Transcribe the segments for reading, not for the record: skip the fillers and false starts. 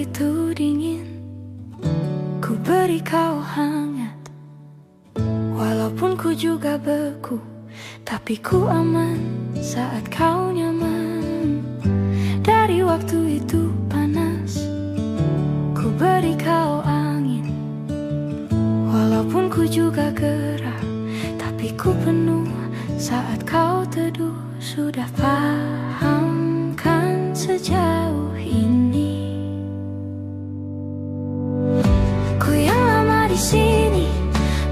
itu dingin, ku beri kau hangat. Walaupun ku juga beku, tapi ku aman saat kau nyaman. Dari waktu itu panas, ku beri kau angin. Walaupun ku juga gerah, tapi ku penuh saat kau teduh. Sudah paham kan sejauh ini? Ku yang lama di sini,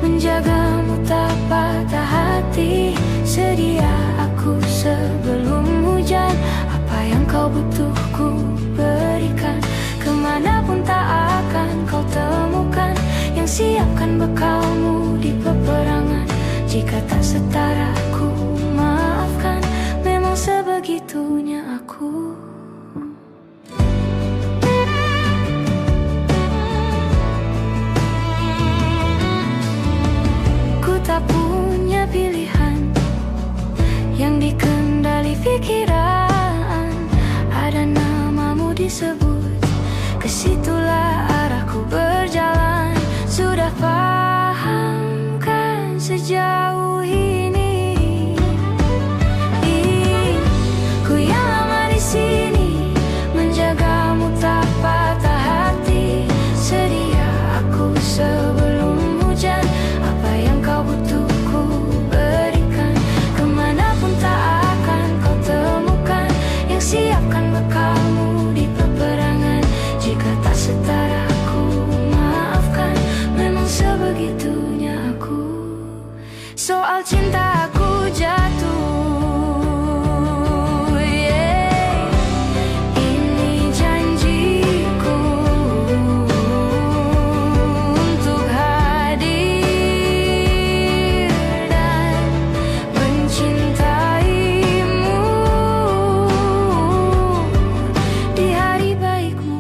menjagamu tak patah hati. Sedia aku sebelum hujan, apa yang kau butuh ku berikan. Kemanapun tak akan kau temukan yang siapkan bekalmu di peperangan. Jika tak setara ku maafkan, memang sebegitunya aku. Ku tak punya pilihan yang dikendali pikiran. Ada namamu disebut, kesitulah arahku berjalan. Sudah paham kan sejauh ini? Ku yang lama di sini, menjagamu tak patah hati. Sedia aku sebelum hujan, apa yang kau butuh ku berikan. Kemanapun tak akan kau temukan yang siapkan bekalmu di peperangan. Jika tak setara ku maafkan, memang sebegitunya aku. Soal cinta aku jatuh, yeah. Ini janjiku untuk hadir dan mencintaimu di hari baikmu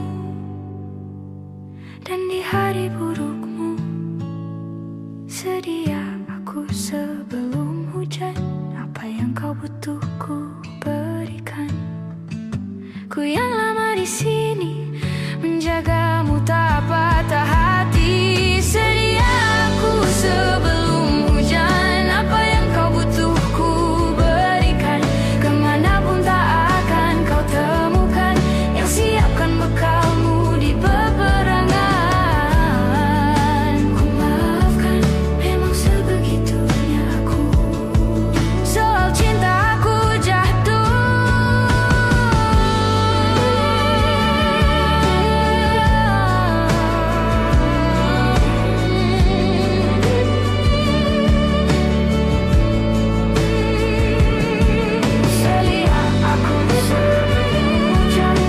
dan di hari burukmu. Sedia aku sebelum hujan, apa yang kau butuh ku berikan. Ku yang lama di sini, menjagamu tak patah hati. Sedia aku sebelum hujan, apa yang kau butuh ku berikan. Kemanapun tak akan kau temukan yang siapkan bekalmu di peperangan. Ku maafkan, memang sebegitunya aku. Soal cinta aku jatuh, sedia aku sebelum hujan.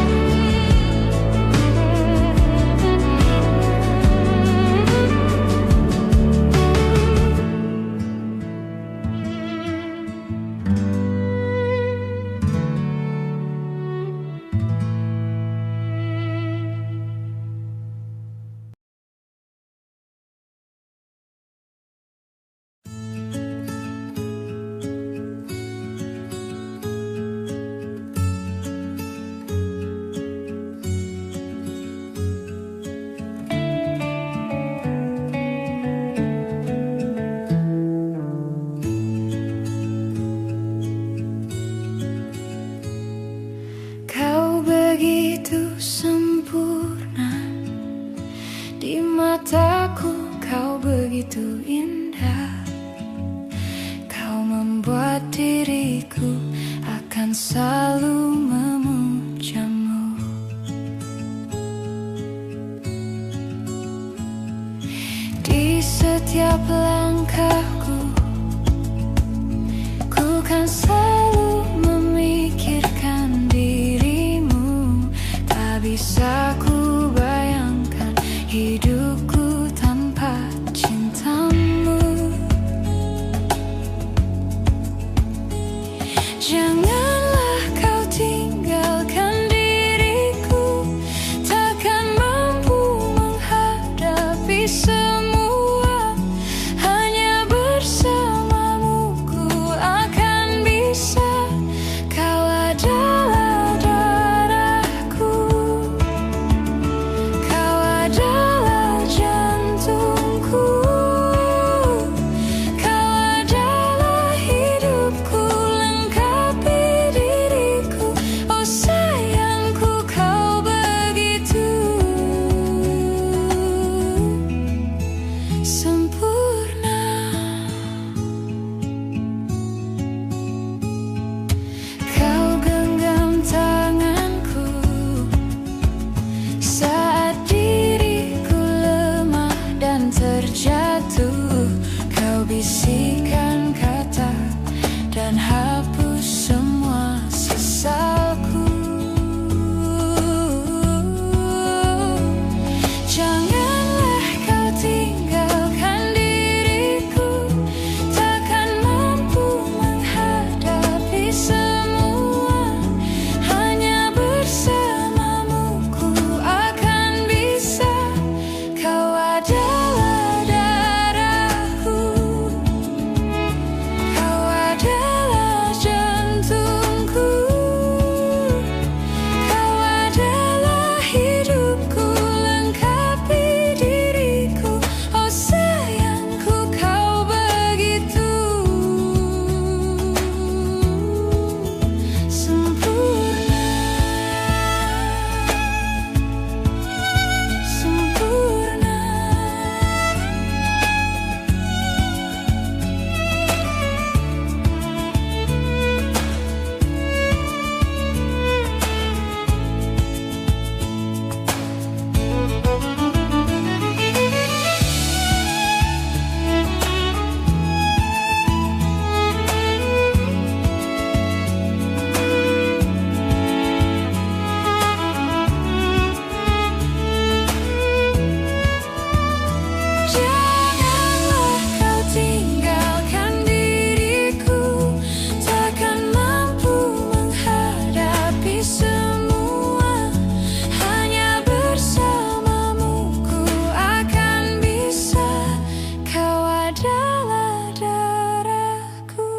Kau begitu sempurna di mataku, kau begitu indah. Kau membuat diriku akan selalu memujamu. Di setiap langkahku, ku kan selalu memikirkan dirimu. Tak bisa ku bayangkan hidupku tanpa cintamu. Janganlah kau tinggalkan diriku, takkan mampu menghadapi semua. bisikan kata dan hapus semua sesalku. Janganlah kau tinggalkan diriku, takkan mampu menghadapi semua. Hanya bersamamu ku akan bisa. Kau adalah darahku, kau adalah jantungku, kau adalah hidupku, lengkapi diriku. Oh sayangku, kau begitu sempurna, sempurna. Janganlah kau tinggalkan diriku, takkan mampu menghadapi semua. Hanya bersamamu ku akan bisa. Kau adalah darahku,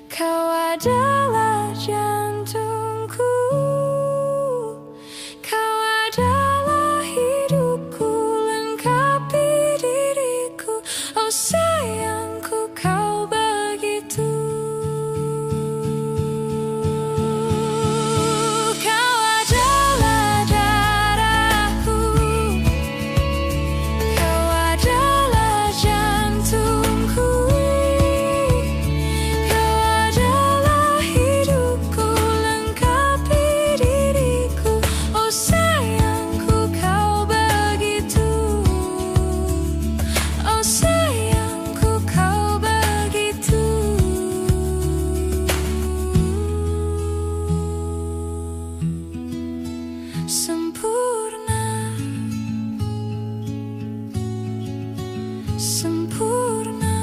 kau adalah jantungku, kau adalah hidupku, lengkapi diriku. Oh sayangku, kau begitu. Kau adalah darahku, kau adalah jantungku, kau adalah hidupku, lengkapi diriku. Oh sayangku, kau begitu. Oh sayangku, kau begitu sempurna, sempurna.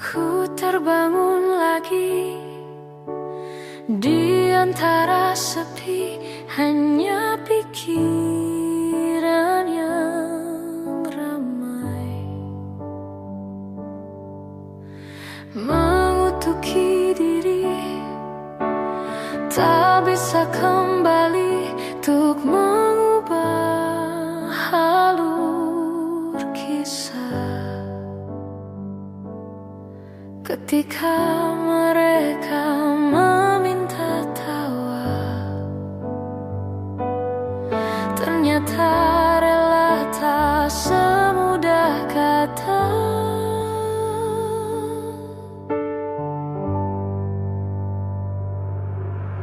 Ku terbangun lagi di antara sepi, hanya pikiran yang ramai mengutuki diri, tak bisa kembali untuk mengubah alur kisah. Ketika mereka meminta tawa, ternyata rela tak semudah kata.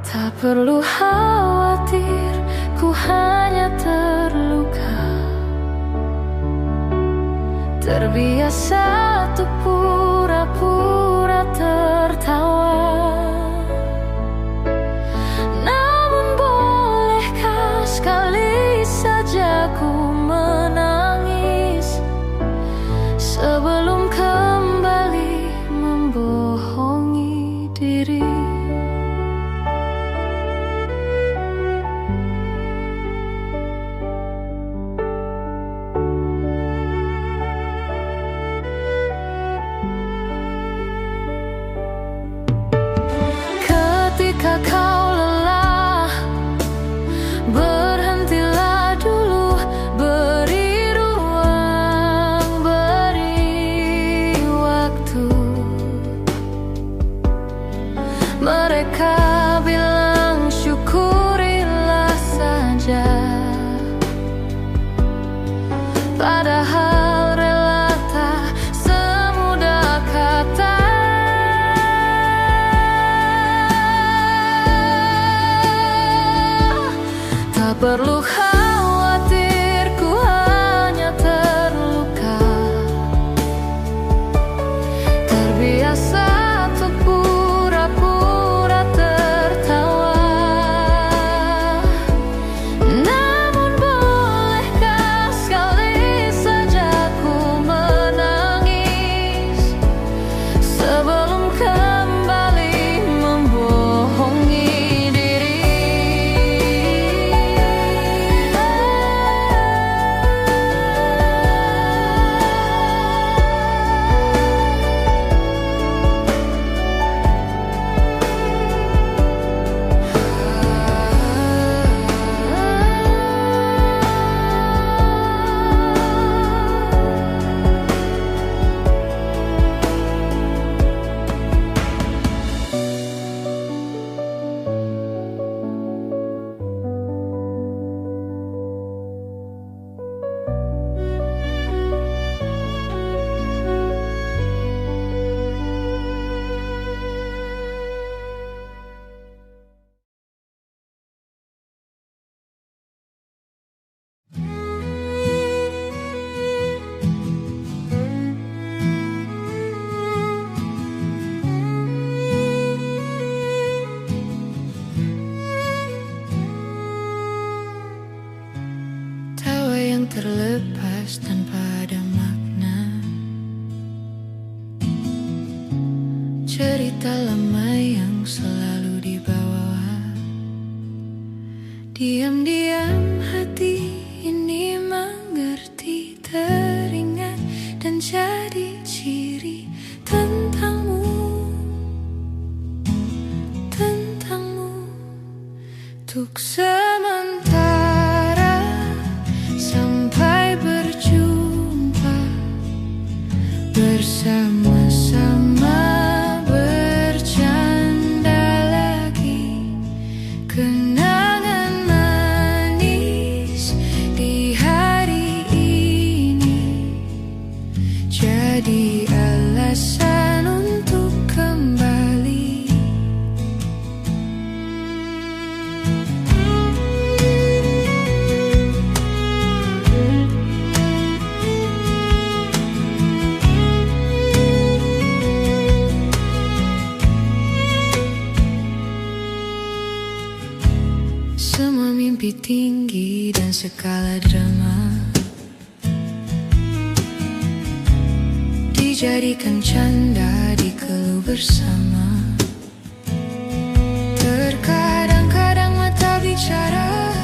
Tak perlu khawatir, ku hanya terluka, terbiasa untuk pura-pura tertawa. Namun bolehkah sekali saja ku menangis sebelum kembali membohongi diri. Tak perlu khawatir, ku hanya terluka. Terbiasa untuk pura-pura tertawa. Namun bolehkah sekali saja ku menangis sebelum kembali membohongi diri. Tawa yang terlepas tanpa ada makna, cerita lama yang selalu dibawa. Diam-diam hati ini mengerti, teringat dan jadi ciri tentangmu, tentangmu. Untuk sementara sampai berjumpa, bersama-sama bercanda lagi. Kenangan manis di hari ini jadi alasan untuk kembali. Semua mimpi tinggi dan skala drama dijadikan canda, dikeluh bersama. Terkadang-kadang mata bicara,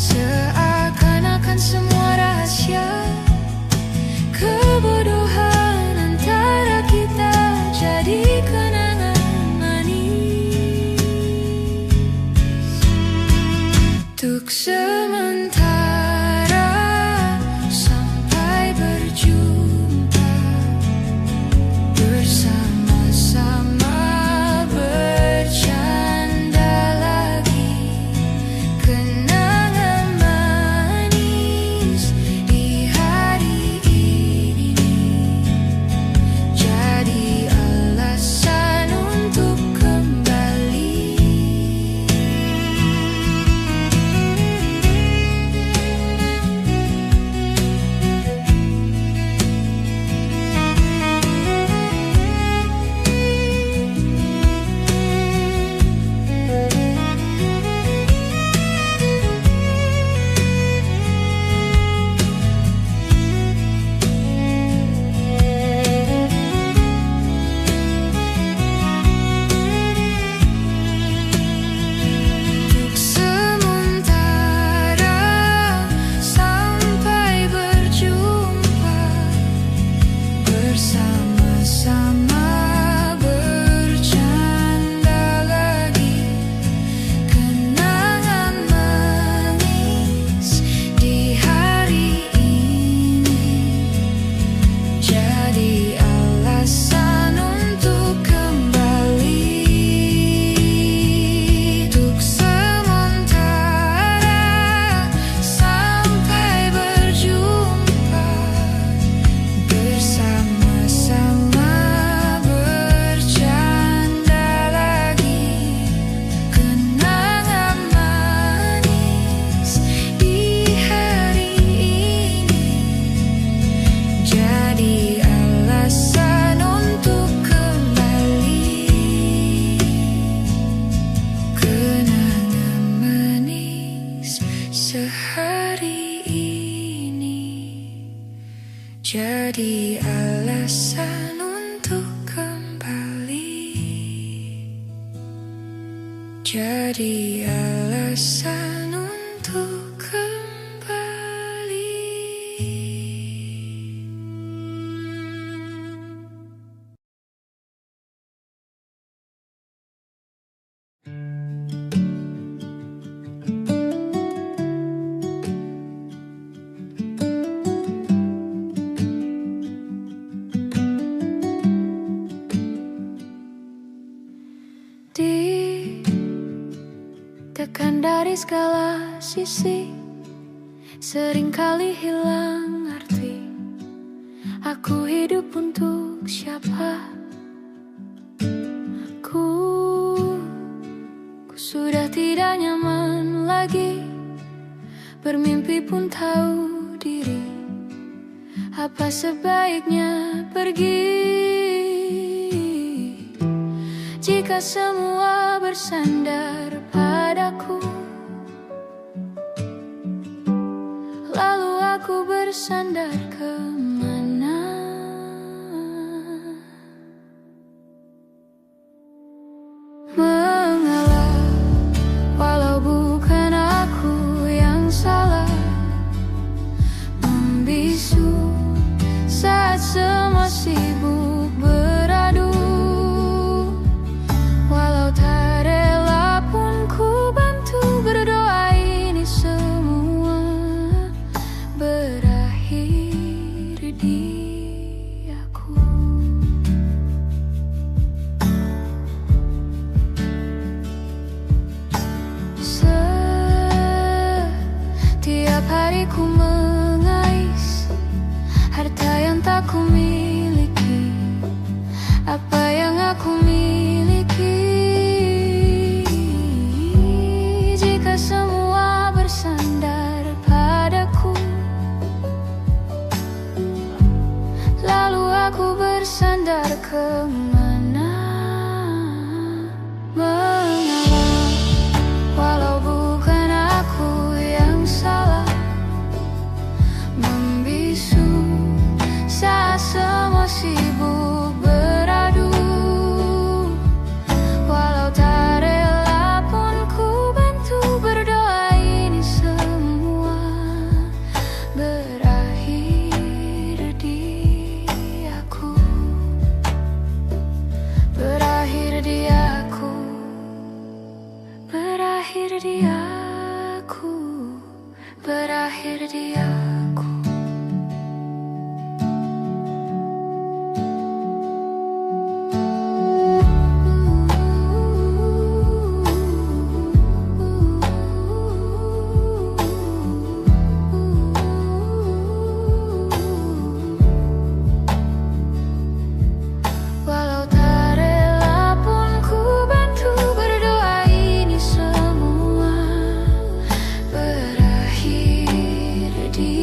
seakan-akan semua rahasia. Kebodohan antara kita jadi kenangan manis. Untuk sementara sampai berjumpa, bersama-sama bercanda lagi. Kenangan manis di hari ini jadi alasan untuk kembali. Jadi alasan untuk kembali. Jadi alasan untuk kembali. Ditekan dari segala sisi, seringkali hilang arti. Aku hidup untuk siapa? Ku sudah tidak nyaman lagi. Bermimpi pun tahu diri. Apa sebaiknya pergi? Jika semua bersandar padaku, lalu aku bersandar kemana? Mengalah, walau bukan aku yang salah. Membisu saat semua sibuk beradu. Walau tak rela pun ku bantu berdoa ini semua berakhir di aku. Setiap hari ku mengais harta yang tak ku miliki. Apa yang aku miliki? Jika semua bersandar padaku, lalu aku bersandar kemana? Mengalah, walau bukan aku yang salah. Membisu saat semua sibuk beradu. Walau tak rela pun ku bantu berdoa ini semua berakhir di aku. Berakhir di aku. Berakhir di aku. Berakhir di aku. Walau tak rela pun ku bantu berdoa ini semua berakhir di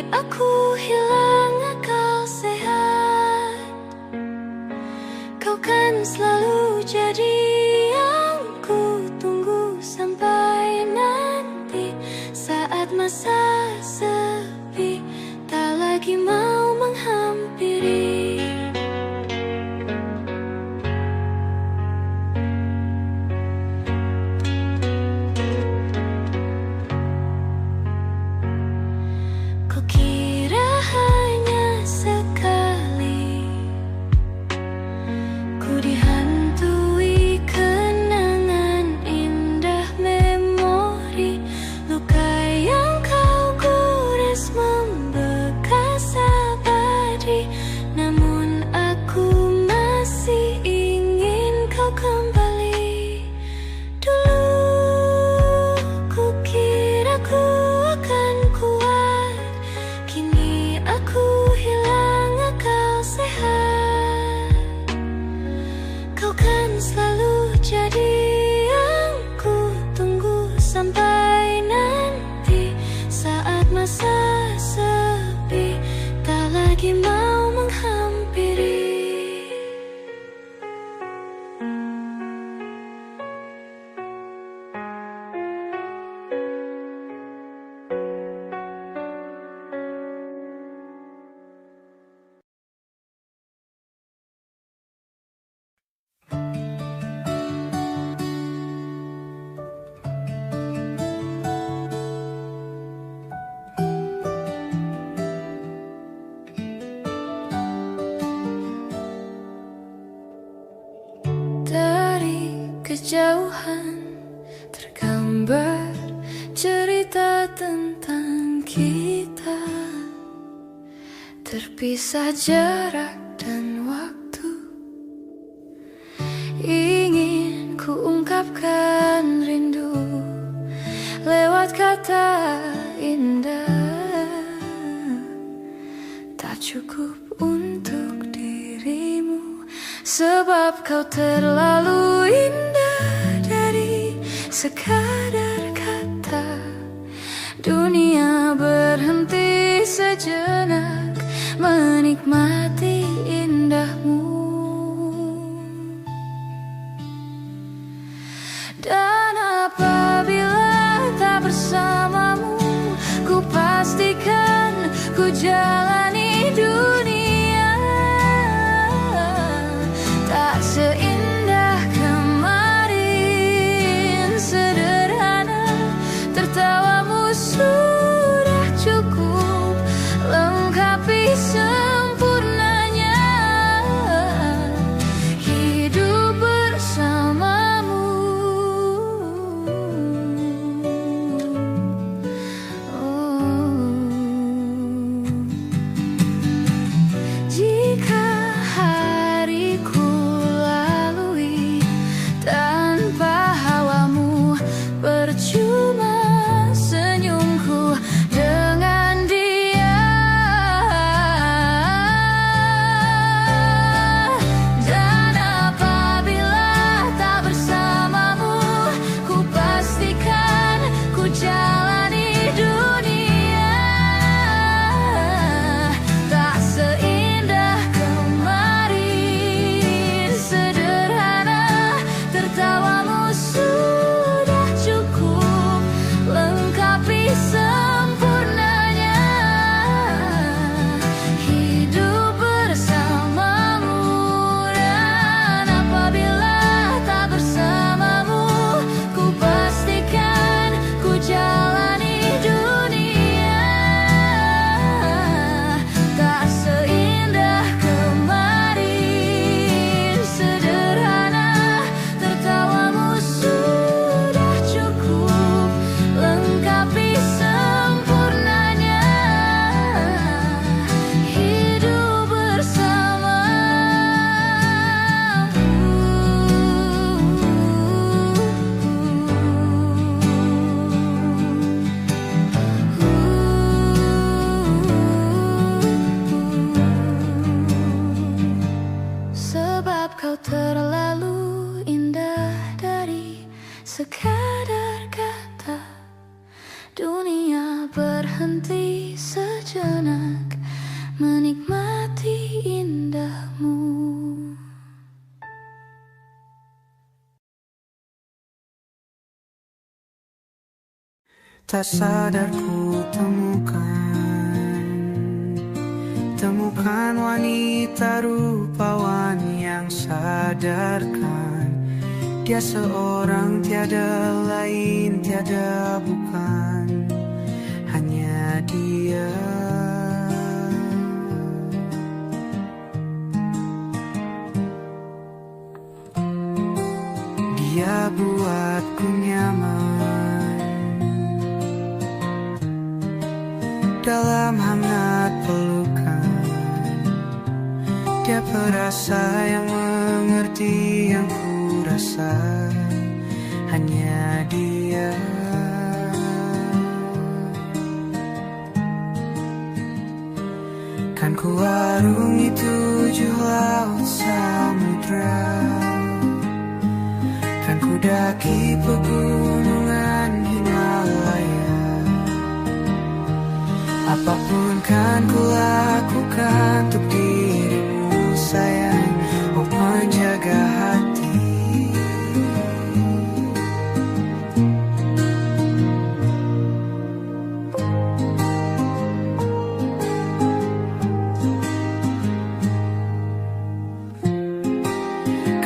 aku hilang akal sehat. Kau kan selalu jadi yang ku tunggu sampai nanti. Saat masa sepi tak lagi mau menghampiri. Kukira hanya sekali ku dihantui kenangan indah memori. Luka yang kau gores membekas abadi. Namun aku masih ingin kau kembali. Dulu kukira ku akan kuat, kini aku hilang akal sehat. Kau kan selalu jadi yang ku tunggu sampai nanti. Saat masa sepi tak lagi mau menghampiri. Dari kejauhan tergambar cerita tentang kita, terpisah jarak dan waktu. Ingin ku ungkapkan rindu lewat kata indah. Tak cukup untuk dirimu, sebab kau terlalu indah. Dari sekadar kata, dunia berhenti sejenak menikmati indahmu. Dan apabila tak bersamamu, ku pastikan ku jalani dunia tak seindah kemarin. Sederhana, tertawamu sudah cukup lengkapi sempurnanya hidup bersamamu. Jika hariku lalui tanpa hawamu, percuma senyumku dengan dia. Dan apabila tak bersamamu, ku pastikan ku jalani dunia tak seindah kemarin. Sederhana, tertawamu sudah cukup lengkapi sempurnanya hidup bersamamu. Dan apabila tak bersamamu, ku pastikan ku jalani dunia tak seindah kemarin. Sederhana, tertawamu sudah cukup lengkapi sempurnanya hidup bersamamu. Sebab kau terlalu indah. Dari sekadar kata, dunia berhenti sejenak indahmu. Tak sadar ku temukan wanita rupawan yang sadarkan dia seorang, tiada lain, tiada bukan, hanya dia. Dia buatku nyaman dalam hangat pelukan. Dia perasa yang mengerti yang ku rasa, hanya dia. Kan ku arungi 7 laut samudra, kan ku daki pegunungan Himalaya. Apapun kan ku lakukan untuk dirimu sayang, oh penjaga hati.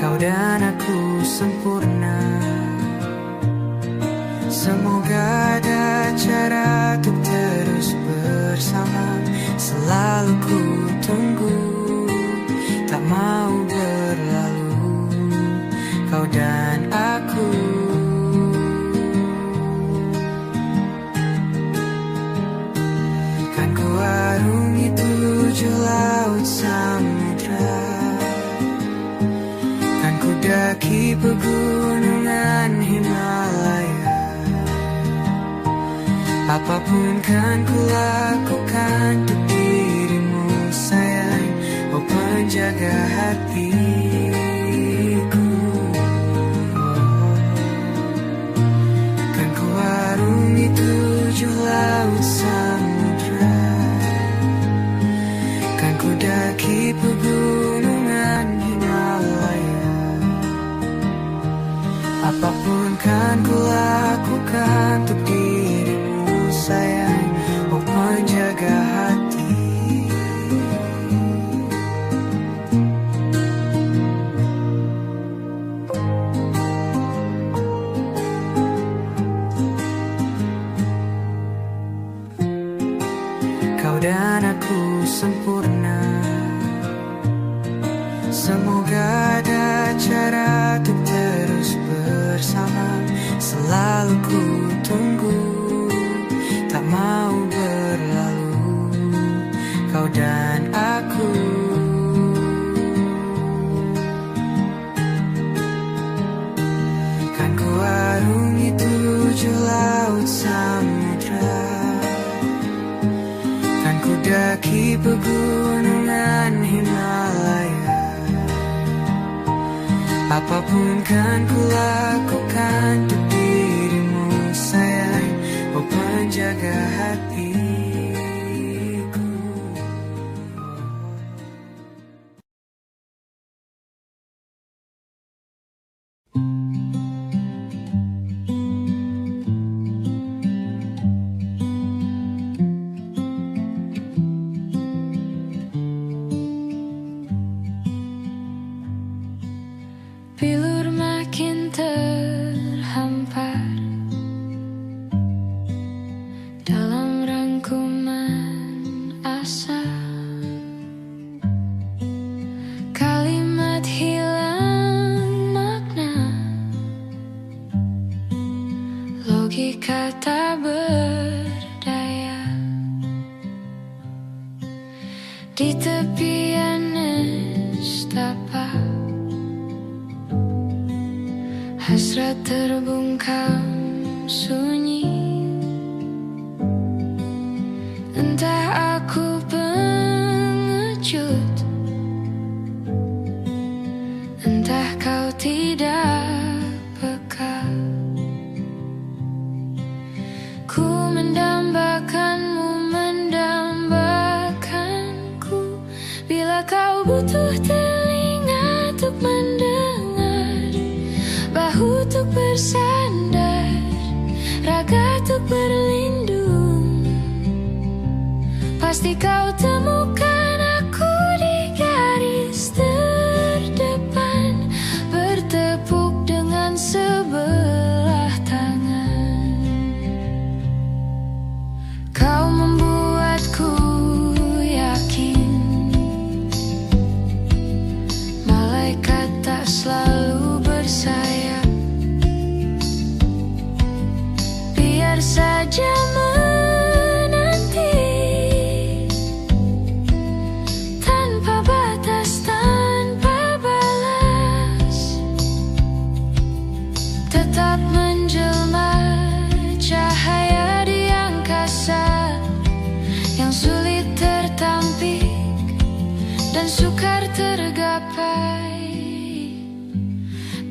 Kau dan aku sempurna, semoga ada cara untuk terus bersama. Selalu ku tunggu, tak mau berlalu, kau dan aku. Kan ku arungi 7 laut samudra, kan ku daki pegunungan Himalaya. Apapun kan ku lakukan untuk dirimu sayang, oh penjaga hatiku. Kan ku arungi 7 laut samudra, kan ku daki pegunungan Himalaya. Apapun kan ku lakukan untuk dirimu sayang, oh penjaga hati. Kau dan aku sempurna, semoga ada cara untuk terus bersama. Selalu ku tunggu, tak mau berlalu, kau dan aku. Kan ku arungi 7 laut samudra, kan ku daki pegunungan Himalaya. Apapun kan ku lakukan untuk dirimu sayang, oh penjaga hatiku. Bilur makin terhampar dalam rangkuman asa. Kalimat hilang makna, logika tak berdaya. Di tepian nestapa, hasrat terbungkam sunyi. Entah aku pengecut, entah kau tidak peka. Ku mendambakanmu, mendambakanku, bila kau butuh telinga untuk mendengar, bahu untuk bersandar, raga untuk berlindung. Pasti kau temukan aku di garis terdepan, bertepuk dengan sebelah tangan. Kau membuatku yakin malaikat tak selalu bersayap. Biar saja menanti tanpa batas, tanpa balas, tetap menjelma cahaya di angkasa yang sulit tertampik dan sukar tergapai.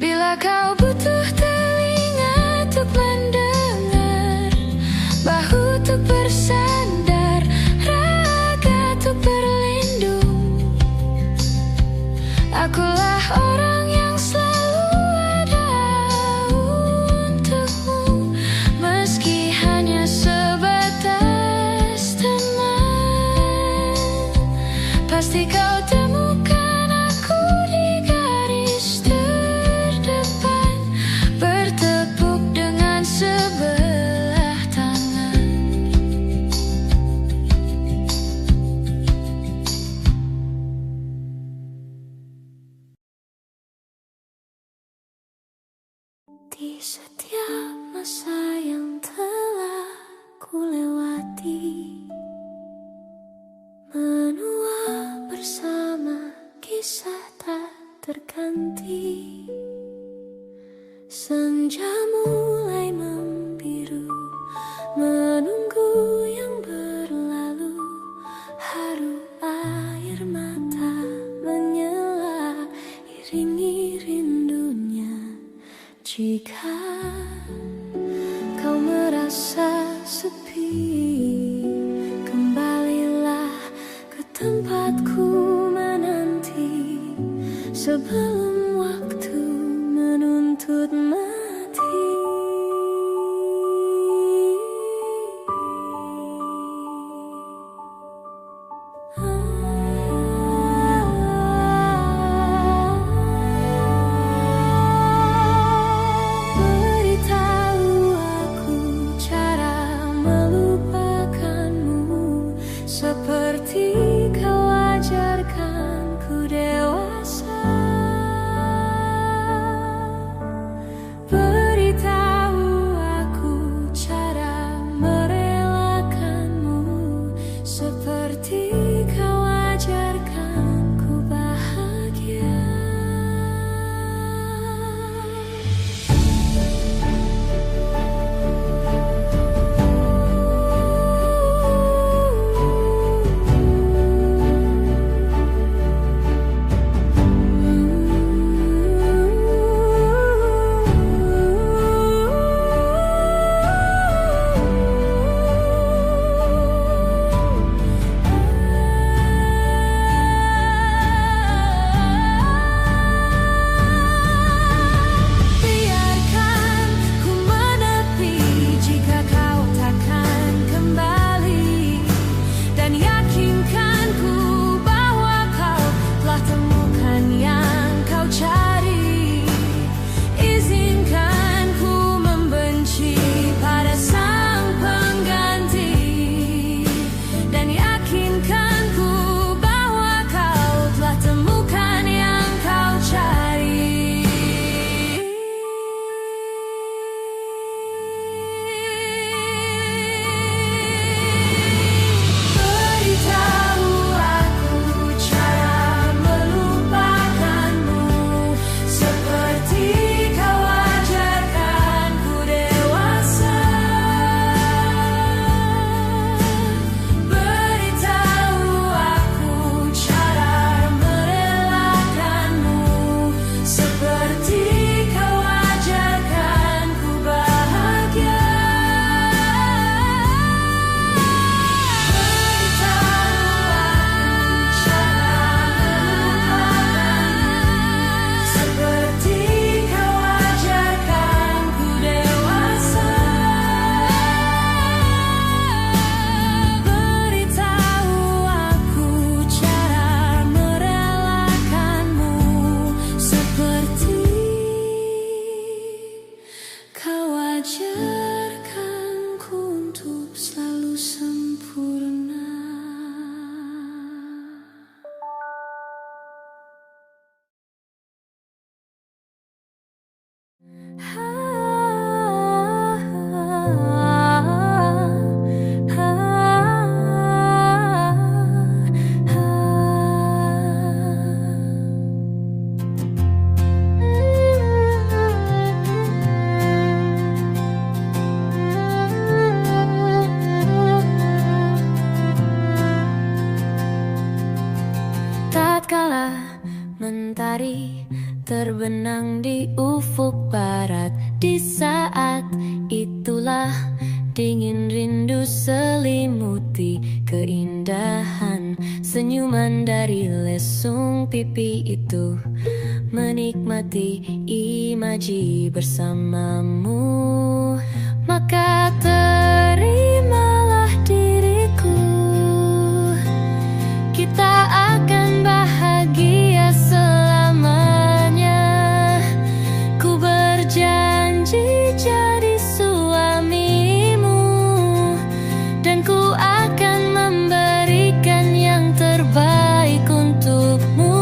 Bila kau butuh telinga untuk mendengar, bahu untuk bersandar, raga untuk berlindung, akulah orang yang selalu ada untukmu, meski hanya sebatas teman. Pasti kau temukan aku di garis terdepan, bertepuk dengan sebelah tangan. Di setiap masa yang telah ku lewati, menua bersama kisah tak terganti. Senja mulai membiru, menunggu yang berlalu. Haru air mata menyela, iringi rindunya. Jika kau merasa sepi, kembalilah ke tempatku menanti, sebelum waktu menuntut mati. Beritahu aku cara Seolah dingin rindu selimuti keindahan senyuman dari lesung pipi itu. Menikmati imaji bersamamu, maka terimalah diriku. Kita akan bahagia selamanya. Ku berjanji jadi suamimu, dan ku akan memberikan yang terbaik untukmu.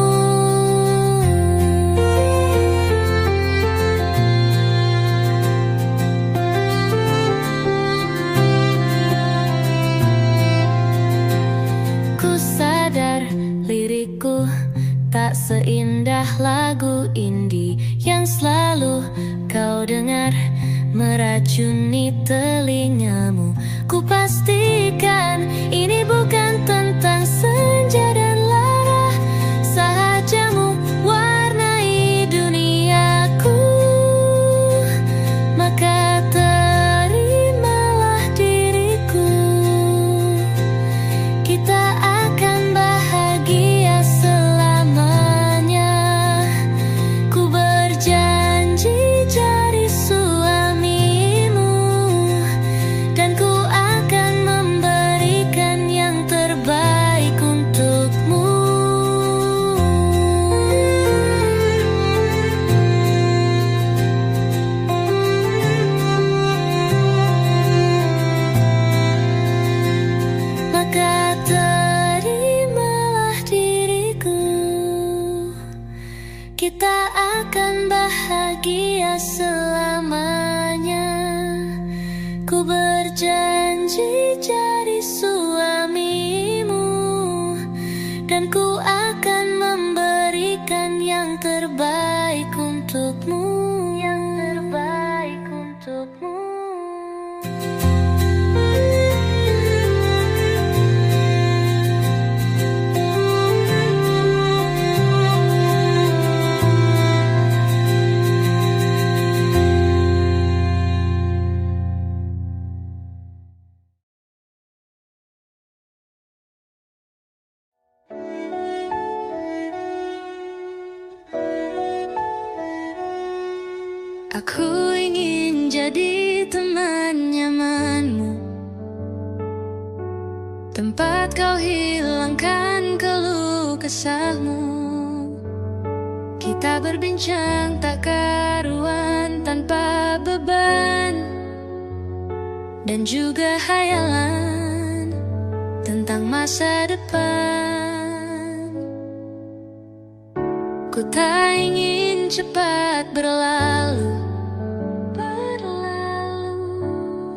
Ku sadar lirikku tak seindah lagu indie yang selalu kau dengar meracuni telingamu. Ku pastikan ini bukan tentang senja dan lara, sahajamu warnai duniaku. Maka terimalah diriku. Kita akan bahagia selamanya. Ku berjanji jadi suamimu, dan ku akan memberikan yang terbaik untukmu. Maka terimalah diriku. Kita akan bahagia selamanya. Ku berjanji jadi suamimu, dan ku akan memberikan yang terbaik untukmu. Yang terbaik untukmu. Aku ingin jadi teman nyamanmu, tempat kau hilangkan keluh kesahmu. Kita berbincang tak karuan tanpa beban, dan juga hayalan tentang masa depan. Ku tak ingin cepat berlalu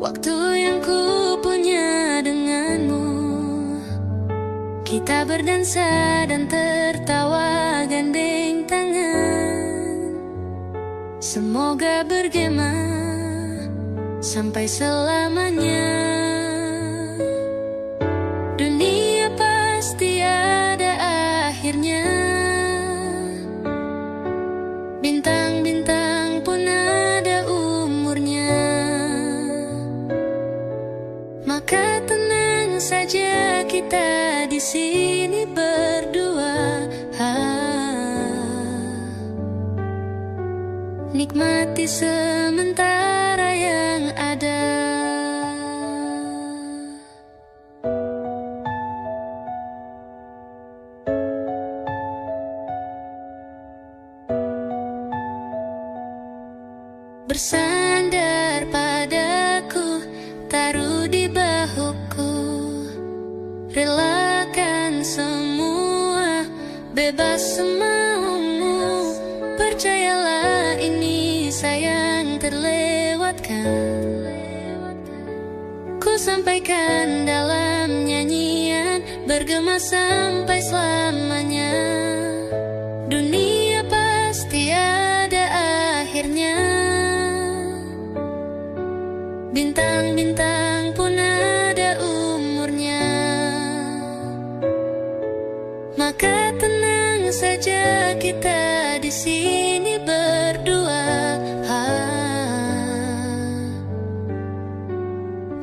waktu yang ku punya denganmu. Kita berdansa dan tertawa gandeng tangan. Semoga bergema sampai selamanya. Dunia pasti ada akhirnya. Bintang-bintang pun ada umurnya. Maka tenang saja kita di sini berdua. Nikmati sementara yang ada. Bersandar padaku, taruh di bahuku, relakan semua, bebas semaumu. Percayalah ini sayang terlewatkan. Ku sampaikan dalam nyanyian, bergema sampai selamanya. Dunia pasti ada akhirnya. Bintang-bintang pun ada umurnya. Maka tenang saja kita di sini berdua.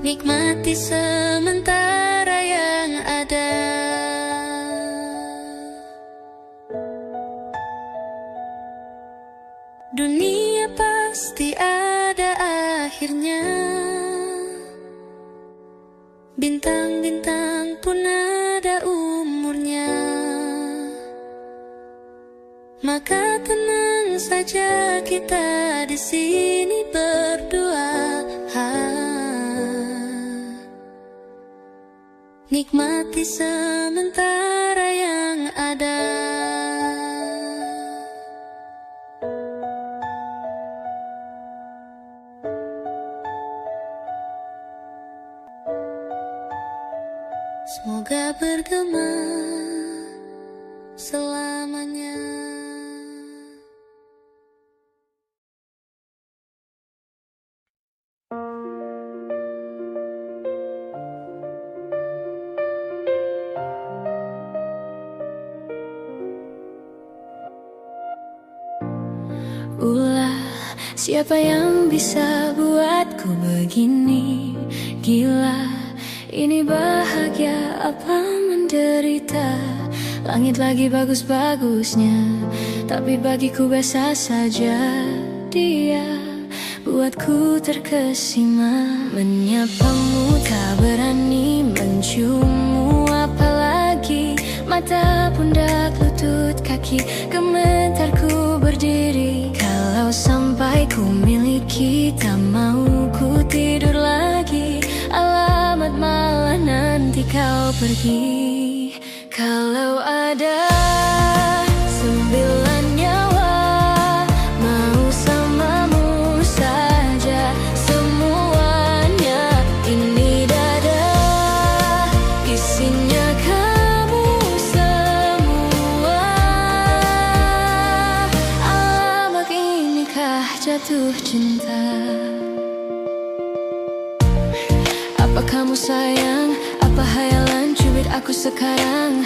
Nikmati sementara yang ada. Dunia pasti ada akhirnya. Bintang-bintang pun ada umurnya. Maka tenang saja kita di sini berdua. Nikmati sementara yang ada. Semoga bergema selamanya. Ulah, siapa yang bisa buatku begini? Gila, ini bahagia apa menderita? Langit lagi bagus-bagusnya, tapi bagiku biasa saja. Dia buatku terkesima. Menyapamu tak berani, menciummu apalagi. Mata, pundak, lutut, kaki, gemetarku berdiri. Kalau sampai ku miliki, tak mau ku tidur lagi. Alamat malah nanti kau pergi. Kalau ada 9 nyawa, mau samamu saja semuanya. Ini dada, isinya kamu semua. Alamak, inikah jatuh cinta? Apa kamu sayang? Apa hayalan cubit aku sekarang?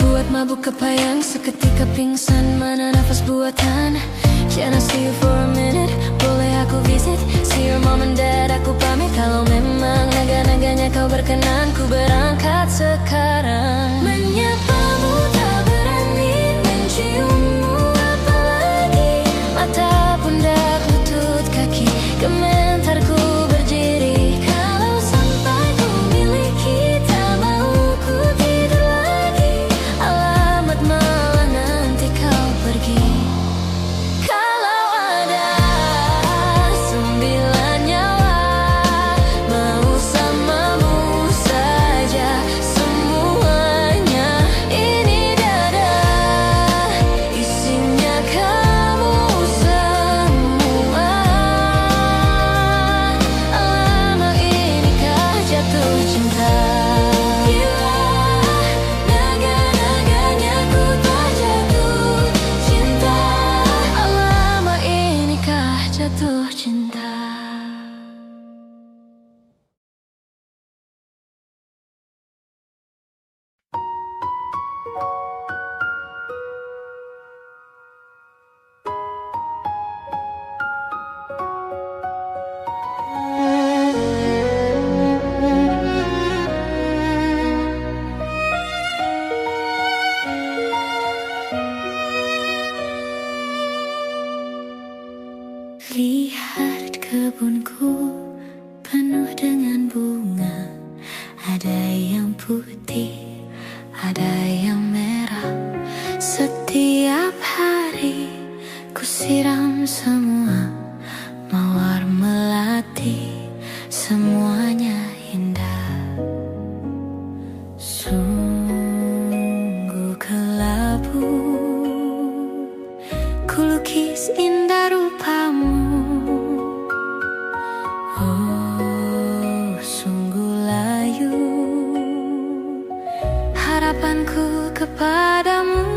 Buat mabuk kepayang, seketika pingsan. Mana nafas buatan? Can I see you for a minute? Boleh aku visit? See your mom and dad, aku pamit. Kalau memang naga-naganya kau berkenan, ku berangkat sekarang. Menyapamu tak berani, menciummu apalagi. Mata, pundak, lutut, kaki, gemetarku berdiri. Kalau sampai ku miliki, tak mau ku tidur lagi. Alamat malah nanti kau pergi. Kalau ada 9 nyawa, mau samamu saja semuanya. Ini dada, isinya kamu semua. Alamak, inikah jatuh cinta? Gila, naga-naganya ku tak jatuh cinta. Alamak, inikah jatuh cinta? Lihat kebunku penuh dengan bunga. Ada yang putih, ada yang merah. Setiap hari ku siram semua. Mawar melati, semuanya indah. Sungguh kelabu ku lukis indah rupamu. Oh, sungguh layu harapanku kepadamu.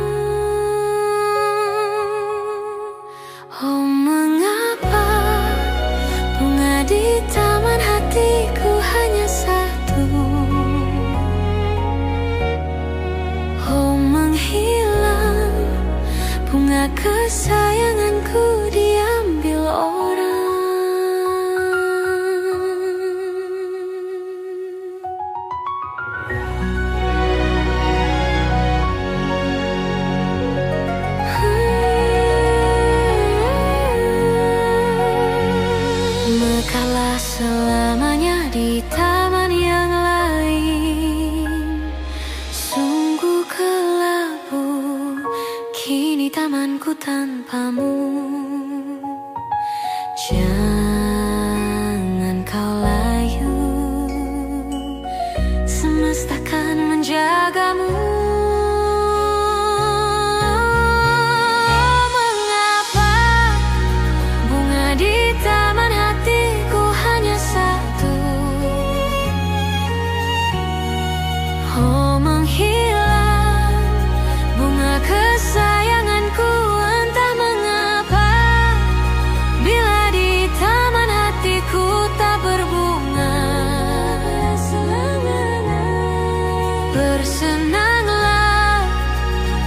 Oh, mengapa bunga di taman hatiku hanya satu? Oh, menghilang bunga kesayanganku diambil orang. selamanya di taman yang lain. Sungguh kelabu kini tamanku tanpamu. Jangan kau layu, semesta kan menjagamu. Mengapa bunga di taman hatiku hanya satu? Oh, menghilang bunga kesayanganku, entah mengapa bila di taman hatiku tak berbunga. Bersenanglah,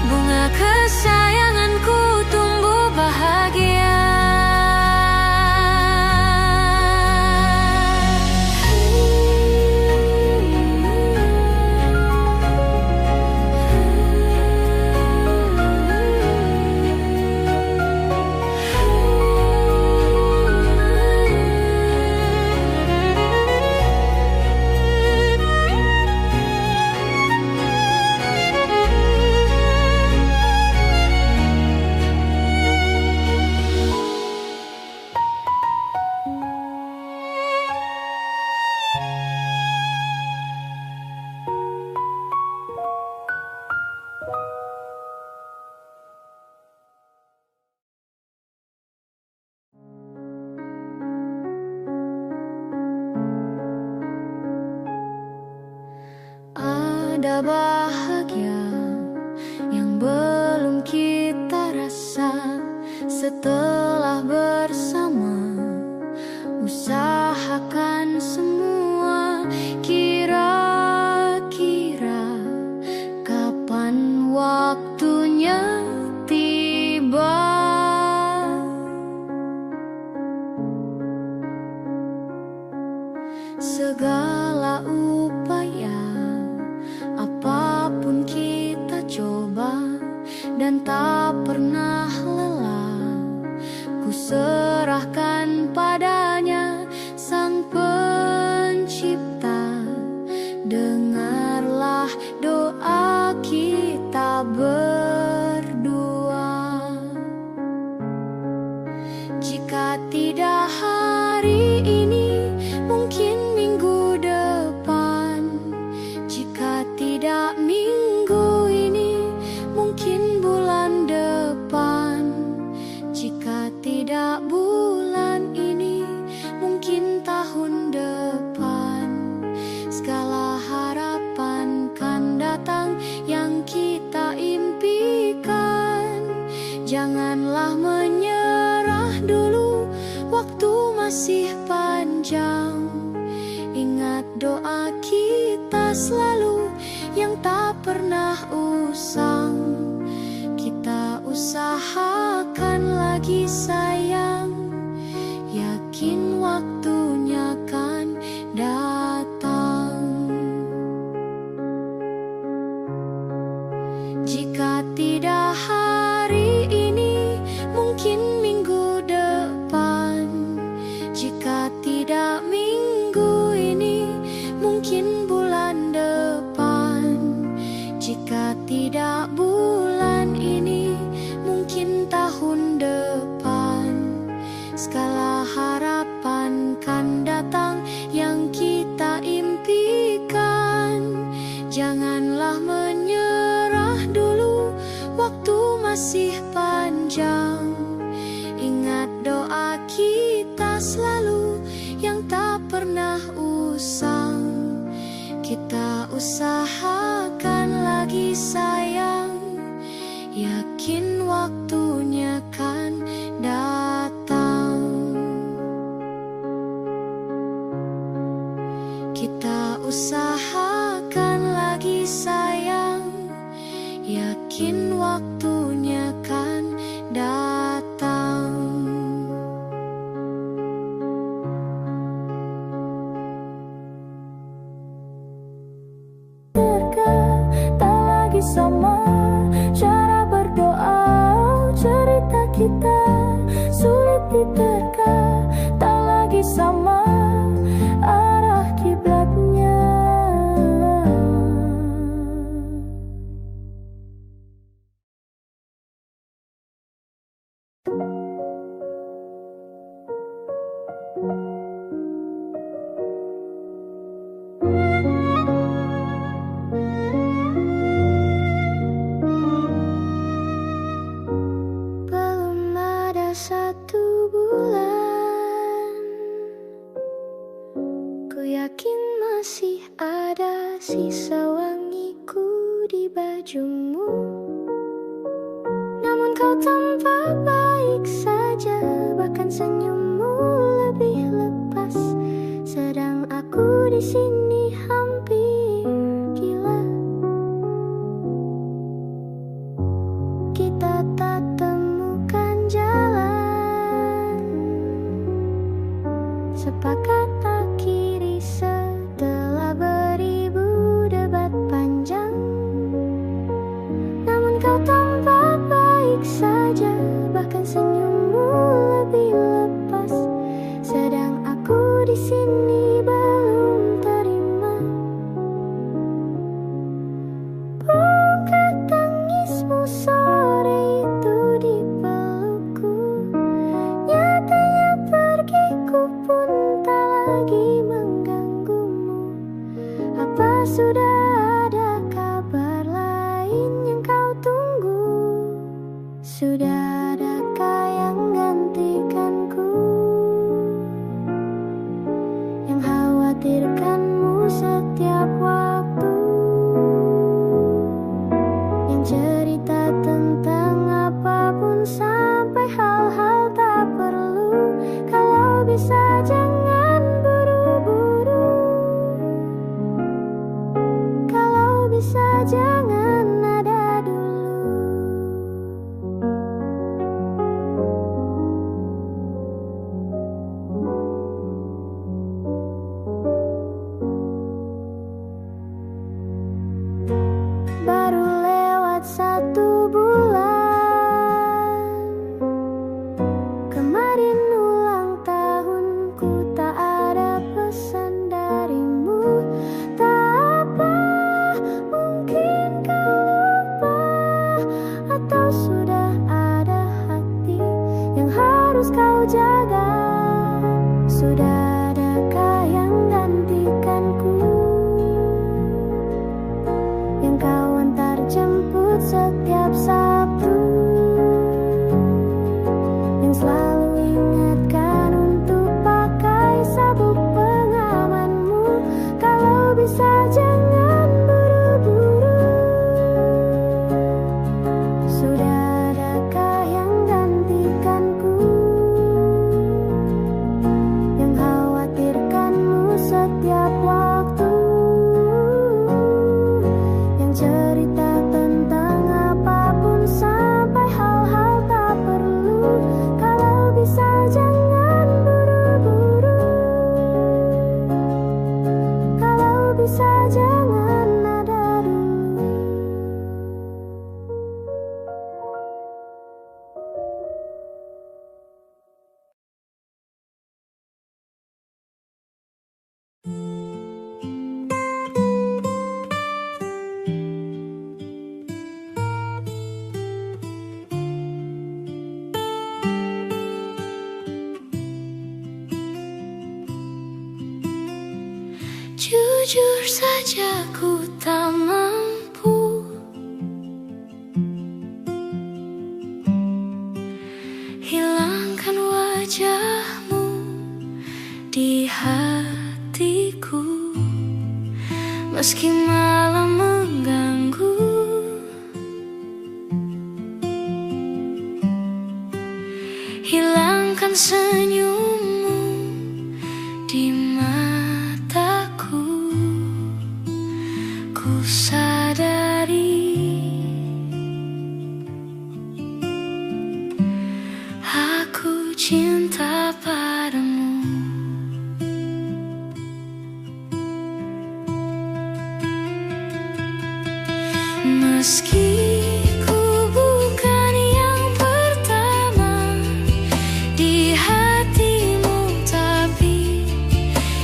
bunga kesayanganku tumbuh bahagia. Ada bahagia yang belum kita rasa setelah bersama. Usahakan semua, kira-kira kapan waktunya tiba. Segala upaya, apapun kita coba dan tak pernah lelah. Ku serahkan padanya, Sang Pencipta. Dengarlah doa kita berdua. Jika tidak hari ini, mungkin minggu depan. Jika tidak minggu ini, mungkin bulan depan. Jika tidak bulan ini, mungkin tahun depan. Segala harapan kan datang yang kita impikan. Janganlah menyerah dulu, waktu masih panjang. Ingat doa kita selalu yang tak pernah usang. Kita usahakan lagi sayang, yakin waktunya kan datang. Jika tidak hari ini, mungkin minggu depan. Jika tidak minggu ini, mungkin bulan depan. Jika tidak bulan ini, mungkin tahun depan. Segala harapan kan datang yang kita impikan. Janganlah menyerah dulu, waktu masih panjang. Ingat doa kita selalu yang tak pernah usang. Kita usahakan lagi sayang, yakin waktunya kan datang. Kita usahakan lagi sayang, yakin waktunya kan datang. Tak lagi sama cara berdoa, cerita kita sulit diterka. Tak lagi sama yakin masih ada sisa wangiku di bajumu. Namun kau tampak baik saja, bahkan senyummu lebih lepas. Sedang aku di sini hampir gila. Kita tak temukan jalan, sepakat akhiri setelah beribu debat panjang. Namun kau tampak baik saja, bahkan senyummu lebih lepas. Sedang aku di sini belum terima. Buka tangismu sore itu di pelukku. Nyatanya pergiku pun tak lagi mengganggumu. Apa sudah ada kabar lain yang kau tunggu? Sudah adakah yang gantikanku, yang khawatirkanmu setiap waktu, yang cerita tentang apapun sampai hal-hal tak perlu. Kalau bisa jangan buru-buru, kalau bisa jangan ada dulu. Baru lewat 1 bulan, kemarin ulang tahunku, tak ada pesan darimu. Tak apa, mungkin kau lupa, atau sudah ada hati yang harus kau jaga. Sudah adakah yang gantikanku, yang kau antar jemput setiap Sabtu, yang selalu ingatkan untuk pakai sabuk pengamanmu. Kalau bisa jangan buru-buru, sudah adakah yang gantikanku, yang khawatirkanmu setiap waktu, yang cerita tentang apapun sampai hal-hal tak perlu. Kalau bisa jangan buru-buru, kalau bisa jangan ada dulu. Jujur saja ku tak mampu hilangkan wajahmu di hatiku, meski malam mengganggu. Hilangkan senyummu di mataku. Ku sadari aku cinta padamu. Meski ku bukan yang pertama di hatimu, tapi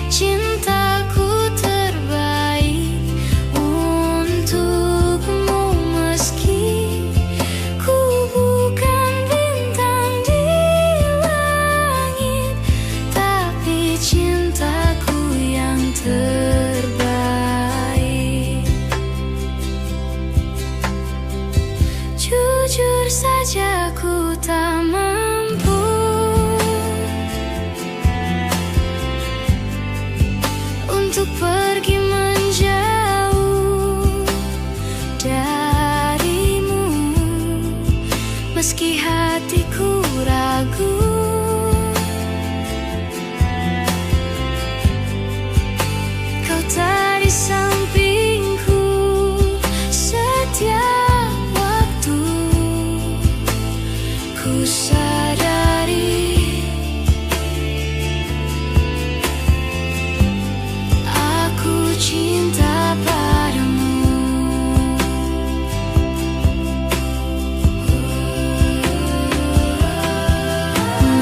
cintaku terbaik untukmu. Meski ku bukan bintang di langit, tapi cintaku yang terbaik. untuk pergi menjauh darimu, meski hatiku ragu. Kau tak di sampingku setiap waktu. Ku sadari aku cinta padamu.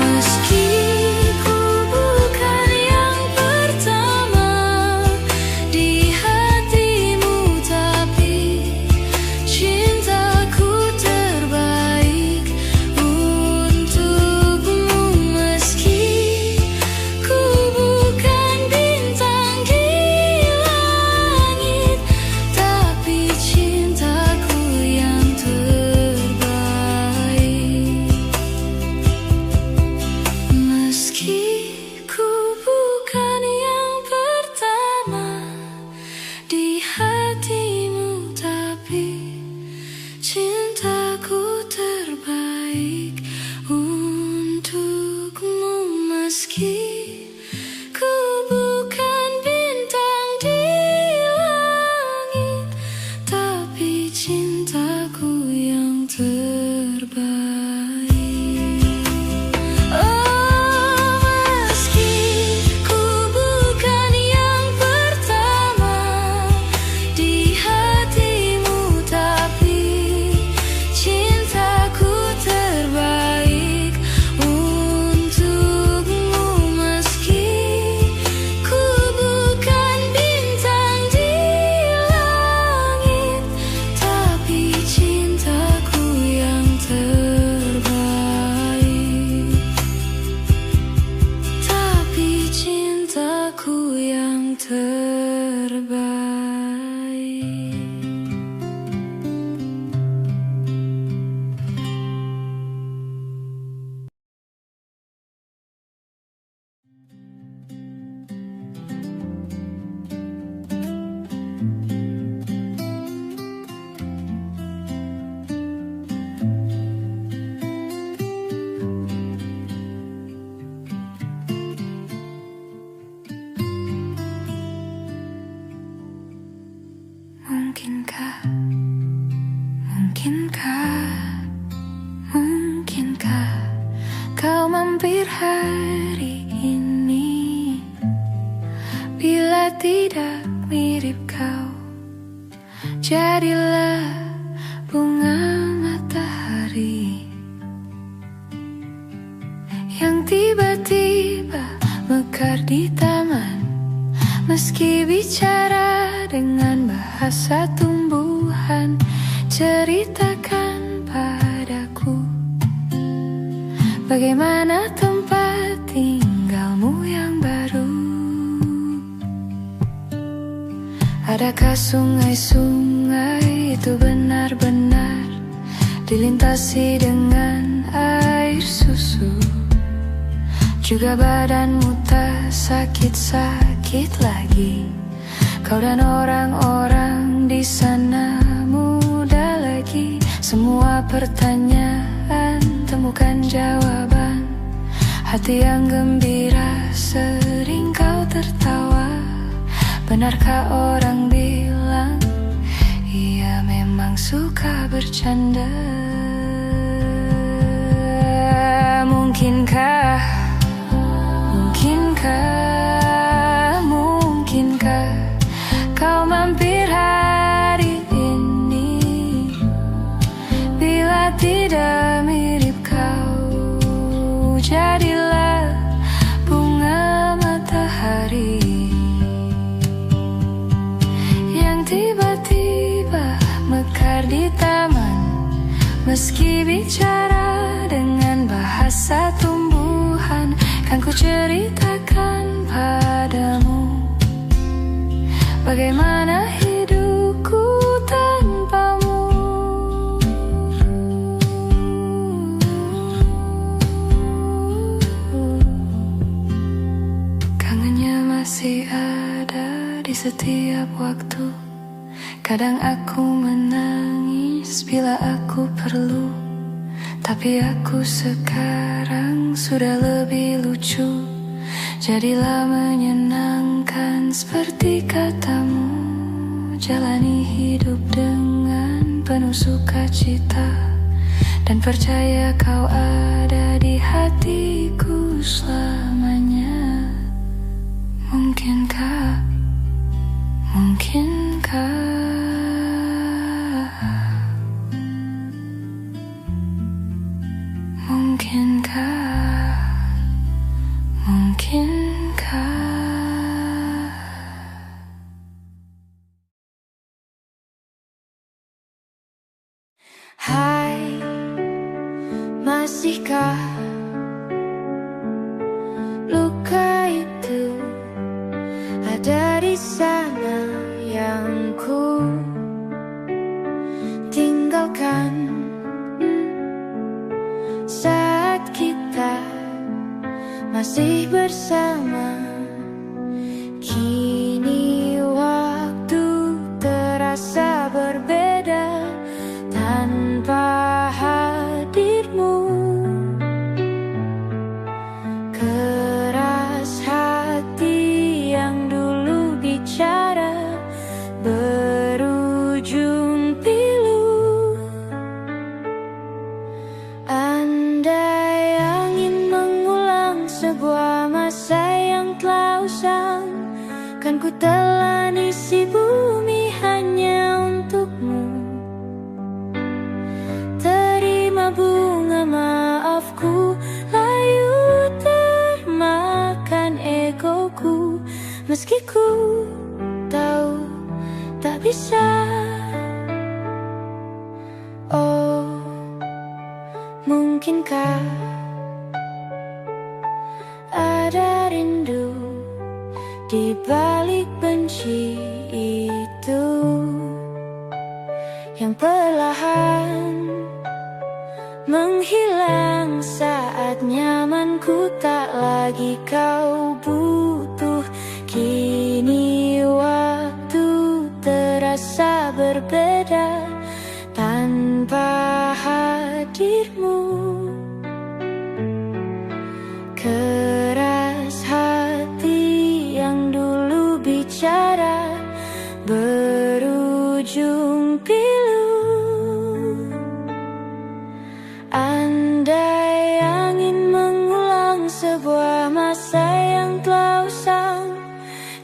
Meski ku bukan yang pertama di hatimu, tapi cintaku terbaik untukmu. Meski ku bukan bintang di langit, tapi cintaku yang terbaik. Meski ku bukan yang pertama di hatimu, tapi cintaku terbaik untukmu. Meski ku bukan bintang di langit, tapi cintaku yang terbaik. Oh, meski ku bukan yang pertama di hatimu, tapi cintaku terbaik untukmu. Meski ku bukan bintang di langit, tapi cintaku yang terbaik. Tapi cintaku yang terbaik. Mungkinkah, mungkinkah kau mampir hari ini? Bila tidak mirip kau, jadilah bunga matahari yang tiba-tiba mekar di taman. Meski bicara dengan bahasa tumbuhan, ceritakan padaku bagaimana tempat tinggalmu yang baru. Adakah sungai-sungai itu benar-benar dilintasi dengan air susu? Juga badanmu tak sakit-sakit lagi. Kau dan orang-orang di sana muda lagi. Semua pertanyaan temukan jawaban. Hati yang gembira sering kau tertawa. Benarkah orang bilang ia memang suka bercanda? Mungkinkah, mungkinkah kau mampir hari ini? Bila tidak mirip kau, jadilah bunga matahari yang tiba-tiba mekar di taman. Meski bicara dengan bahasa tumbuhan, kan ku ceritakan padamu bagaimana hidupku tanpamu. Kangennya masih ada. di setiap waktu. Kadang aku menangis bila aku perlu, tapi aku sekarang sudah lebih lucu. Jadilah menyenangkan seperti katamu, jalani hidup dengan penuh sukacita, dan percaya kau ada di hatiku selamanya. Mungkinkah, mungkinkah Mungkinkah, mungkinkah Hai, masihkah luka itu ada di sana yang ku tinggalkan saat kita masih bersama? Kini waktu terasa berbeda tanpa hadirmu. Keras hati yang dulu bicara berujung pilu. Andai angin mengulang sebuah masa yang telah usang, kan ku telan isi bumi hanya untukmu. Terima bunga maafku, layu termakan egoku, meski ku tahu tak bisa. Oh, mungkinkah ada rindu di balik benci itu yang perlahan menghilang saat nyamanku tak lagi kau butuh. Kini waktu terasa berbeda tanpa hadirmu. Keras hati yang dulu bicara berujung pilu. Andai angin mengulang sebuah masa yang telah usang,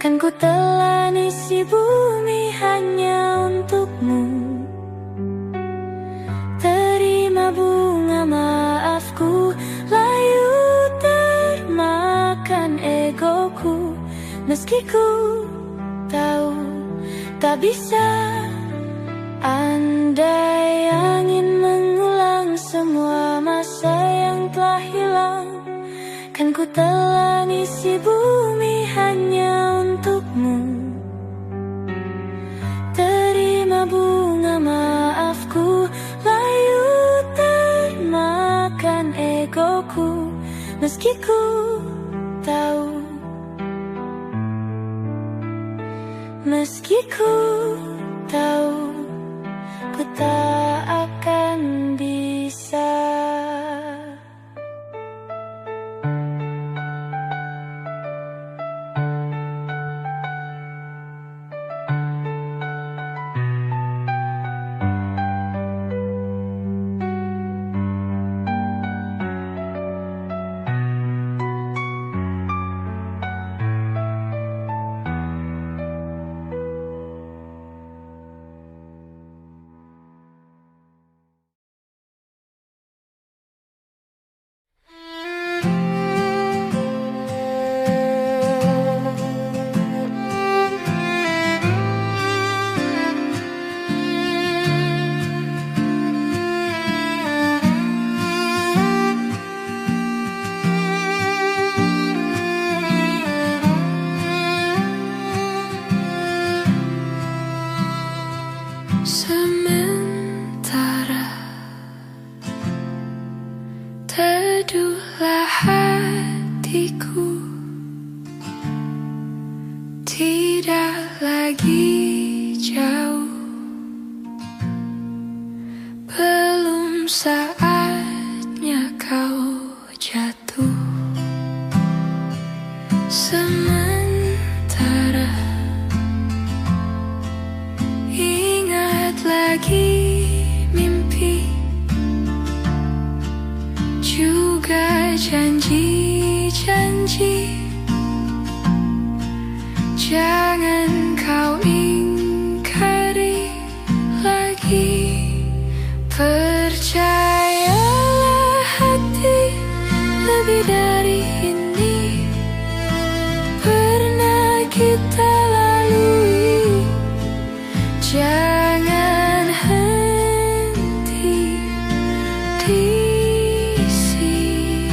kan ku telan isi bumi hanya untukmu. Terima bunga maafku, layu termakan egoku, meski ku tahu tak bisa. Andai angin mengulang semua masa yang telah hilang, kan ku telan isi bumi hanya untukmu. Terima bunga maafku, layu termakan egoku, meski ku tahu, meski ku tahu, ku tak akan bisa. Sementara teduhlah hatiku Tidak lagi jauh, belum saatnya kau jatuh. Sementara ingat lagi mimpi, juga janji-janji. Jangan kau ingkari lagi. Percayalah hati, lebih dari ini pernah kita lalui. Jangan henti di sini.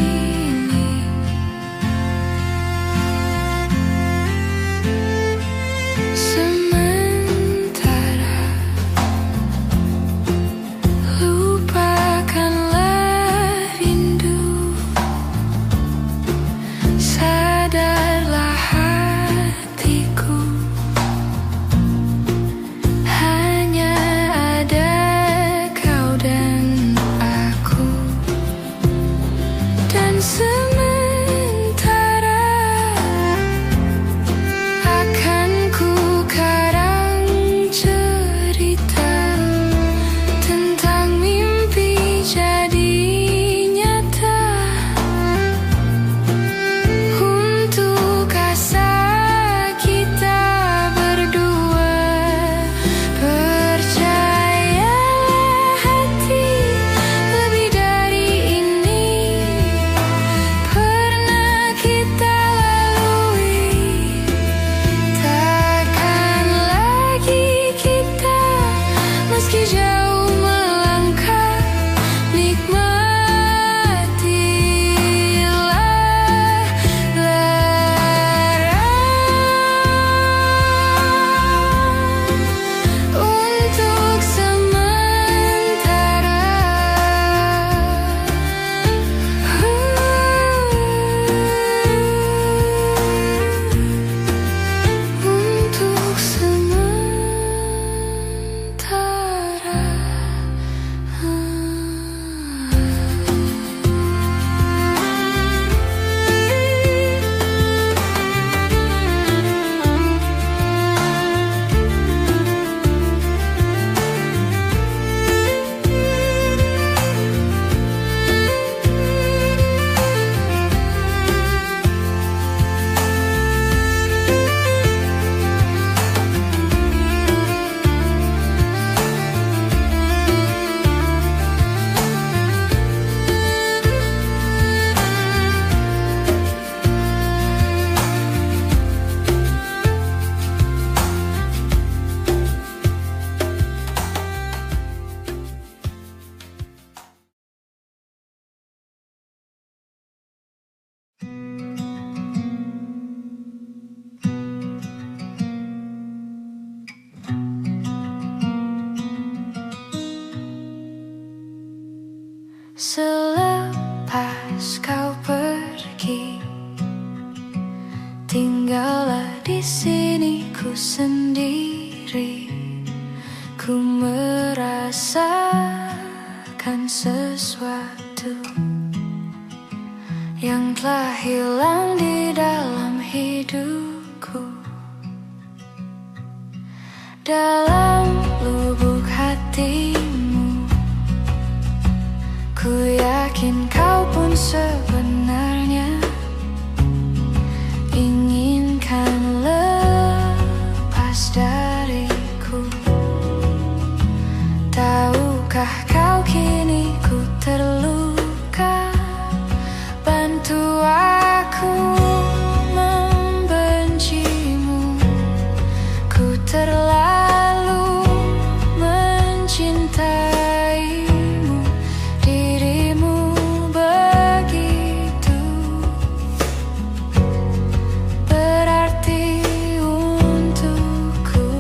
Sementara lupakanlah rindu, sadarlah hatiku, hanya ada kau dan aku. Dan sementara akan ku karang cerita tentang mimpi jadi nyata, untuk asa kita berdua. Percayalah hati, lebih dari ini pernah kita lalui. Takkan lagi kita meski jauh melangkah, nikmatilah lara untuk sementara. Untuk selepas kau pergi, tinggallah di sini ku sendiri. Ku merasakan sesuatu yang telah hilang di dalam hidupku. Dalam lubuk hatimu, ku yakin kau pun sebenarnya inginkan lepas dariku. Tahukah kau kini ku terluka? Bantu aku membencimu. Ku terlalu mencintaimu, dirimu begitu berarti untukku.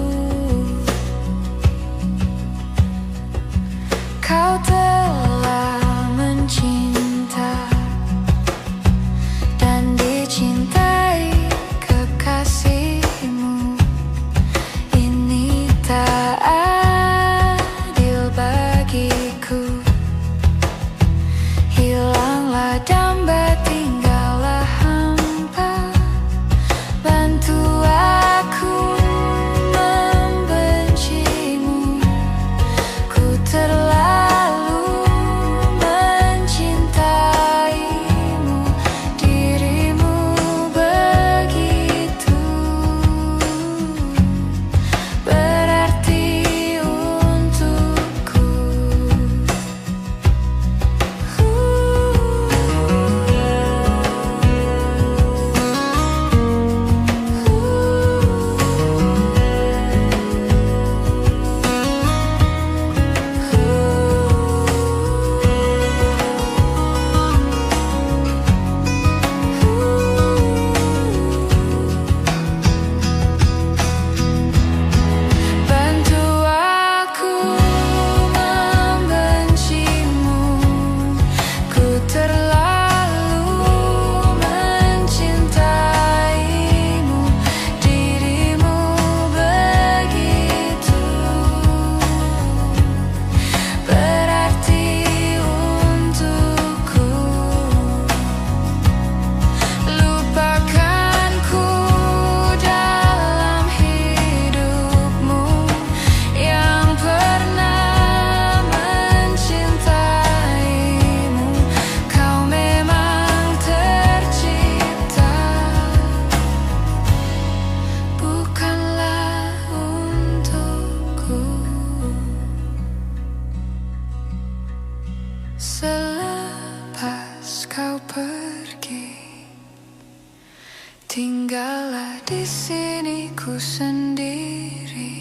diriku sendiri.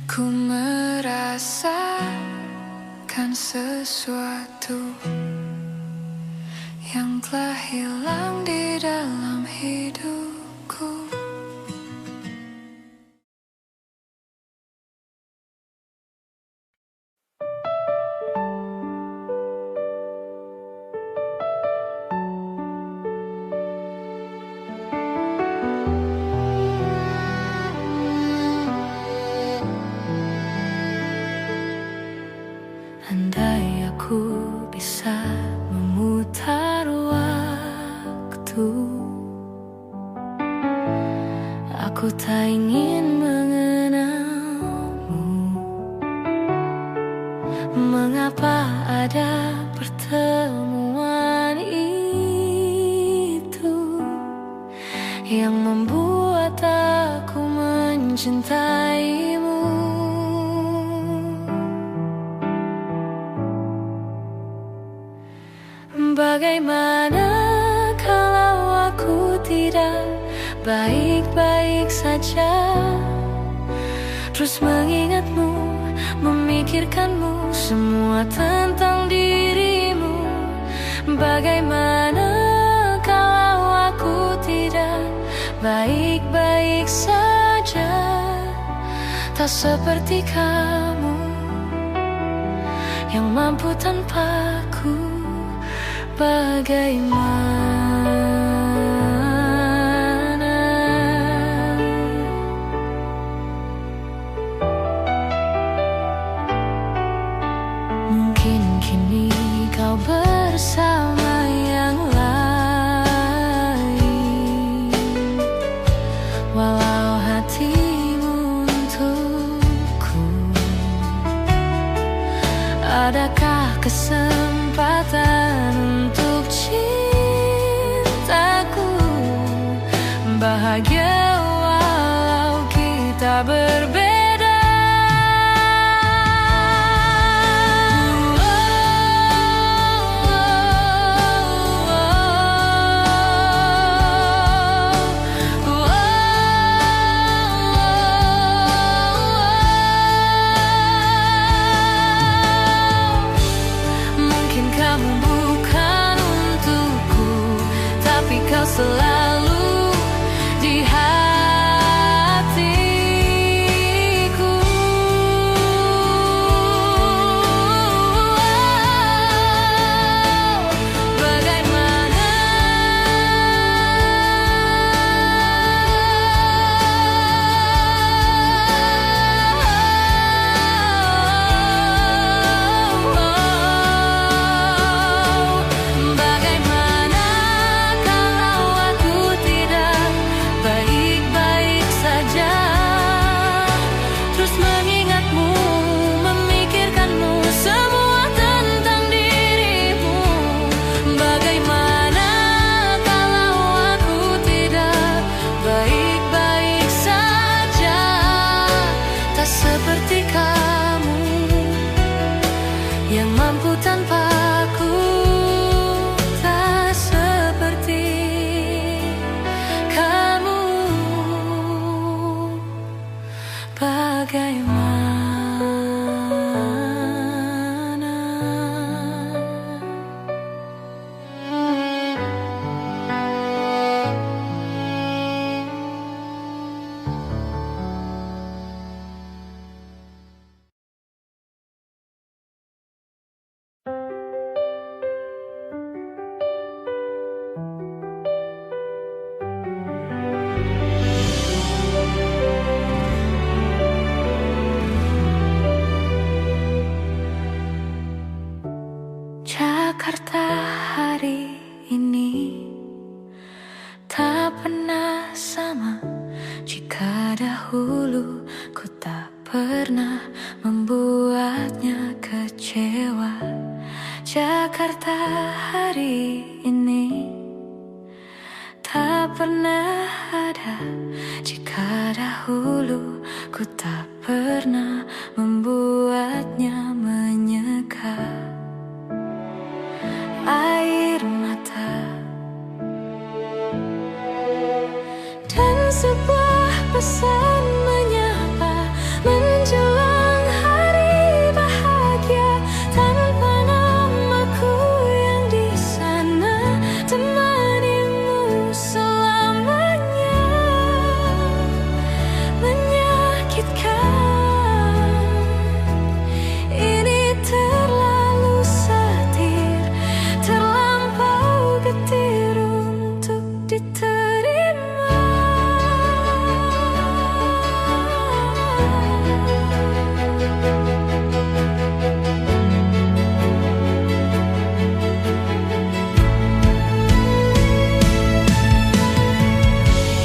Ku merasakan sesuatu yang telah hilang di dalam hidupku. Andai aku bisa memutar waktu, aku tak ingin mengenalmu. Mengapa ada pertemuan itu yang membuat aku mencintaimu? Bagaimana kalau aku tidak baik-baik saja, terus mengingatmu, memikirkanmu, semua tentang dirimu? Bagaimana kalau aku tidak baik-baik saja, tak seperti kamu yang mampu tanpaku? Bagaimana? Mungkin kini kau bersama yang lain, walau hatimu untukku. Adakah kesempatan untuk cintaku bahagia walau kita berbeda? Selalu di hatiku. Bagaimana? Jakarta hari ini tak pernah sama. Jika dahulu ku tak pernah membuatnya kecewa, Jakarta hari ini tak pernah ada. Jika dahulu ku tak pernah membuatnya menyeka. Air mata dan sebuah pesan menyapa menjelang hari bahagia tanpa namaku yang di sana temanimu selamanya. Menyakitkan, ini terlalu satir, terlampau getir untuk diterima.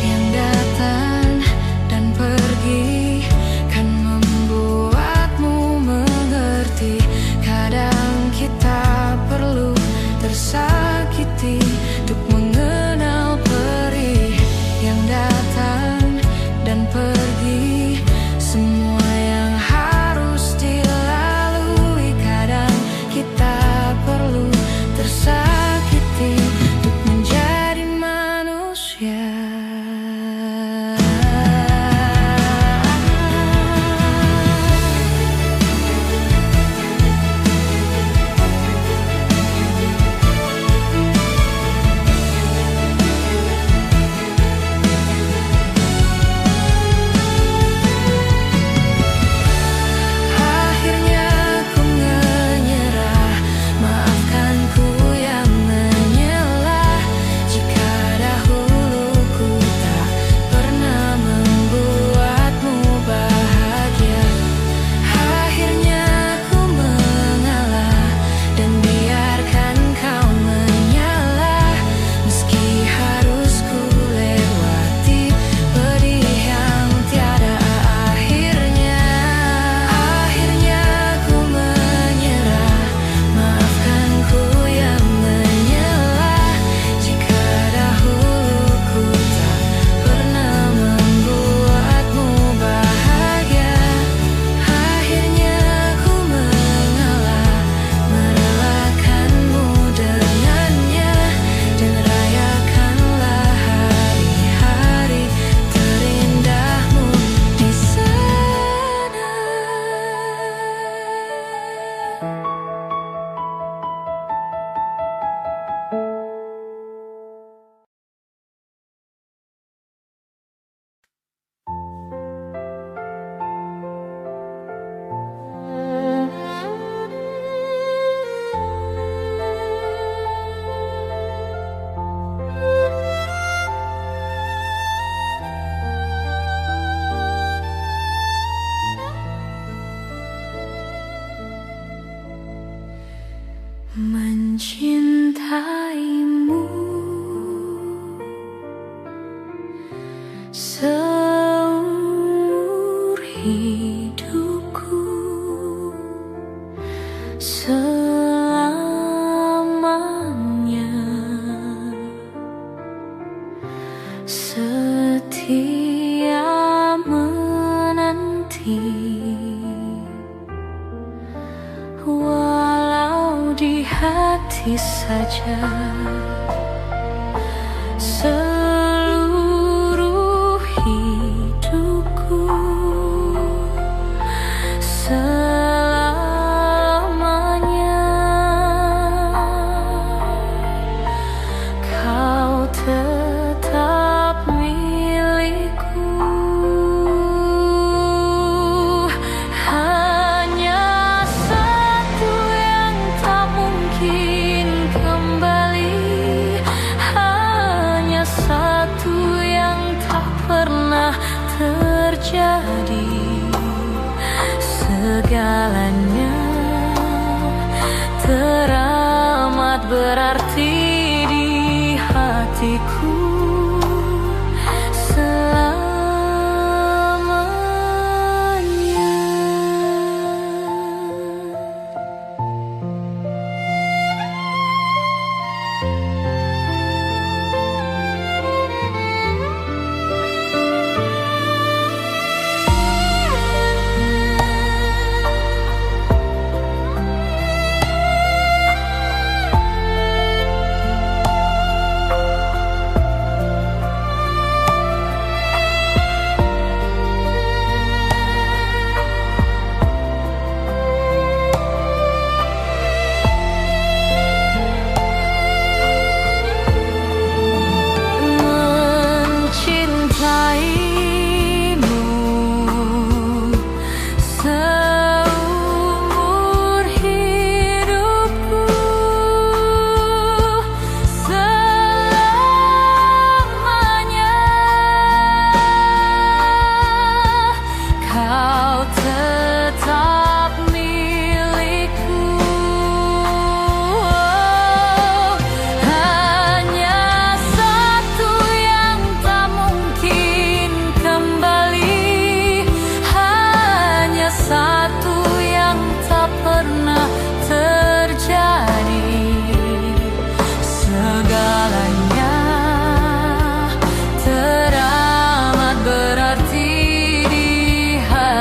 Yang datang dan pergi kan membuatmu mengerti. Kadang kita perlu tersakiti untuk mengenal perih. Yang datang dan pergi, semua yang harus dilalui. Kadang kita perlu tersakiti untuk menjadi manusia. Akhirnya ku menyerah, maafkan ku yang menyelah. Jika dahulu ku tak pernah membuatmu bahagia. Akhirnya ku mengalah dan biarkan kau menyalah. Meski harus ku lewati pedih yang tiada akhirnya. Akhirnya ku menyerah, maafkan ku yang menyelah. Jika dahulu ku tak pernah membuatmu bahagia. Akhirnya ku mengalah, merelakanmu dengannya. Dan rayakanlah hari-hari terindahmu di sana. Mencintaimu seumur hidupku, selamanya setia menanti. Walau di hati saja seluruh hidupku, selamanya kau tetap milikku. Hanya satu yang tak mungkin kembali.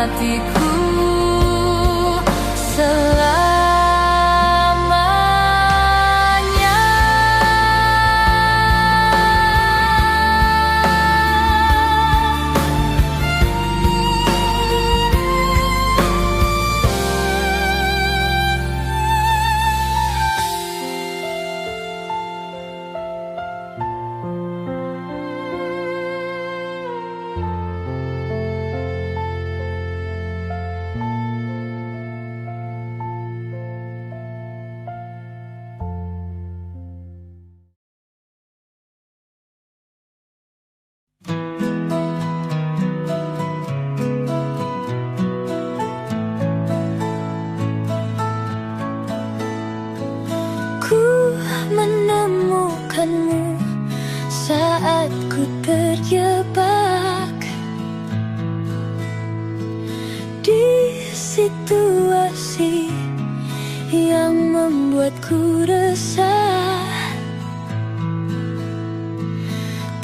hatiku selamanya. Menemukanmu saat ku terjebak di situasi yang membuatku resah.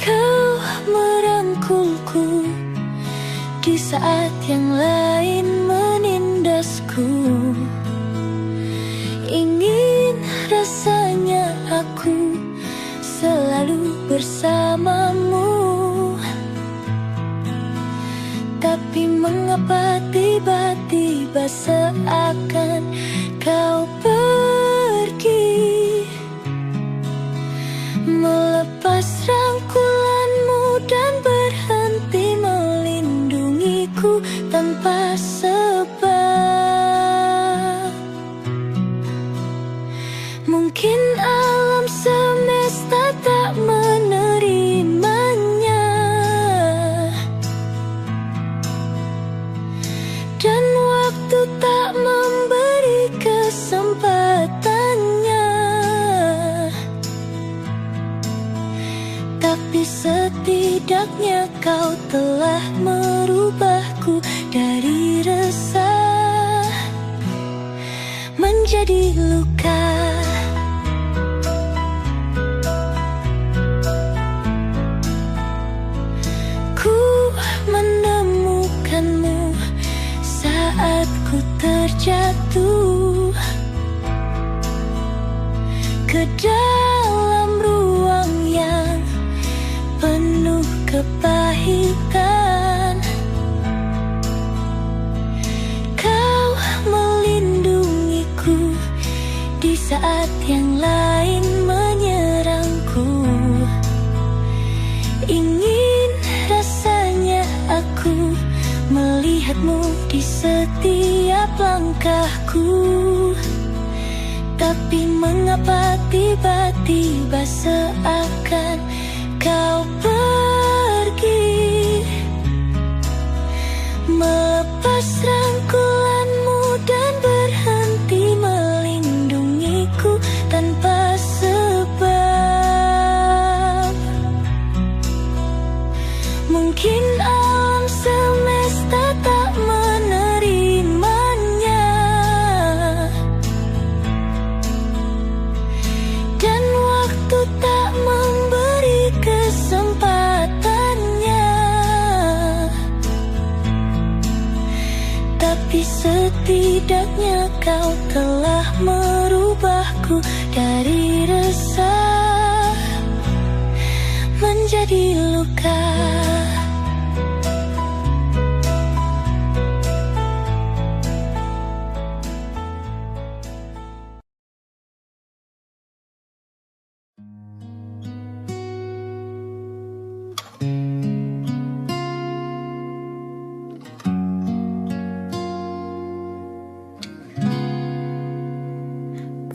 Kau merangkulku di saat yang lain menindasku. Ingin rasanya aku selalu bersamamu, tapi mengapa tiba-tiba seakan kau pergi, melepas rangkulanmu dan berhenti melindungiku tanpa sebab. Mungkin alam semesta tak menerimanya, dan waktu tak memberi kesempatannya. Tapi setidaknya kau telah merubahku dari resah menjadi luka. Menemukanmu saat ku terjatuh ke dalam ruang yang penuh kepahitan. Kau melindungiku di saat yang lain menyerangku. Ingin rasanya aku melihatmu di setiap langkahku, tapi mengapa tiba-tiba seakan kau pergi, melepas rangkulanmu dan berhenti melindungiku tanpa sebab. Mungkin alam semesta tak menerimanya, dan waktu tak memberi kesempatannya. Tapi setidaknya kau telah merubahku dari resah menjadi luka.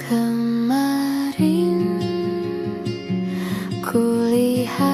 Kemarin kulihat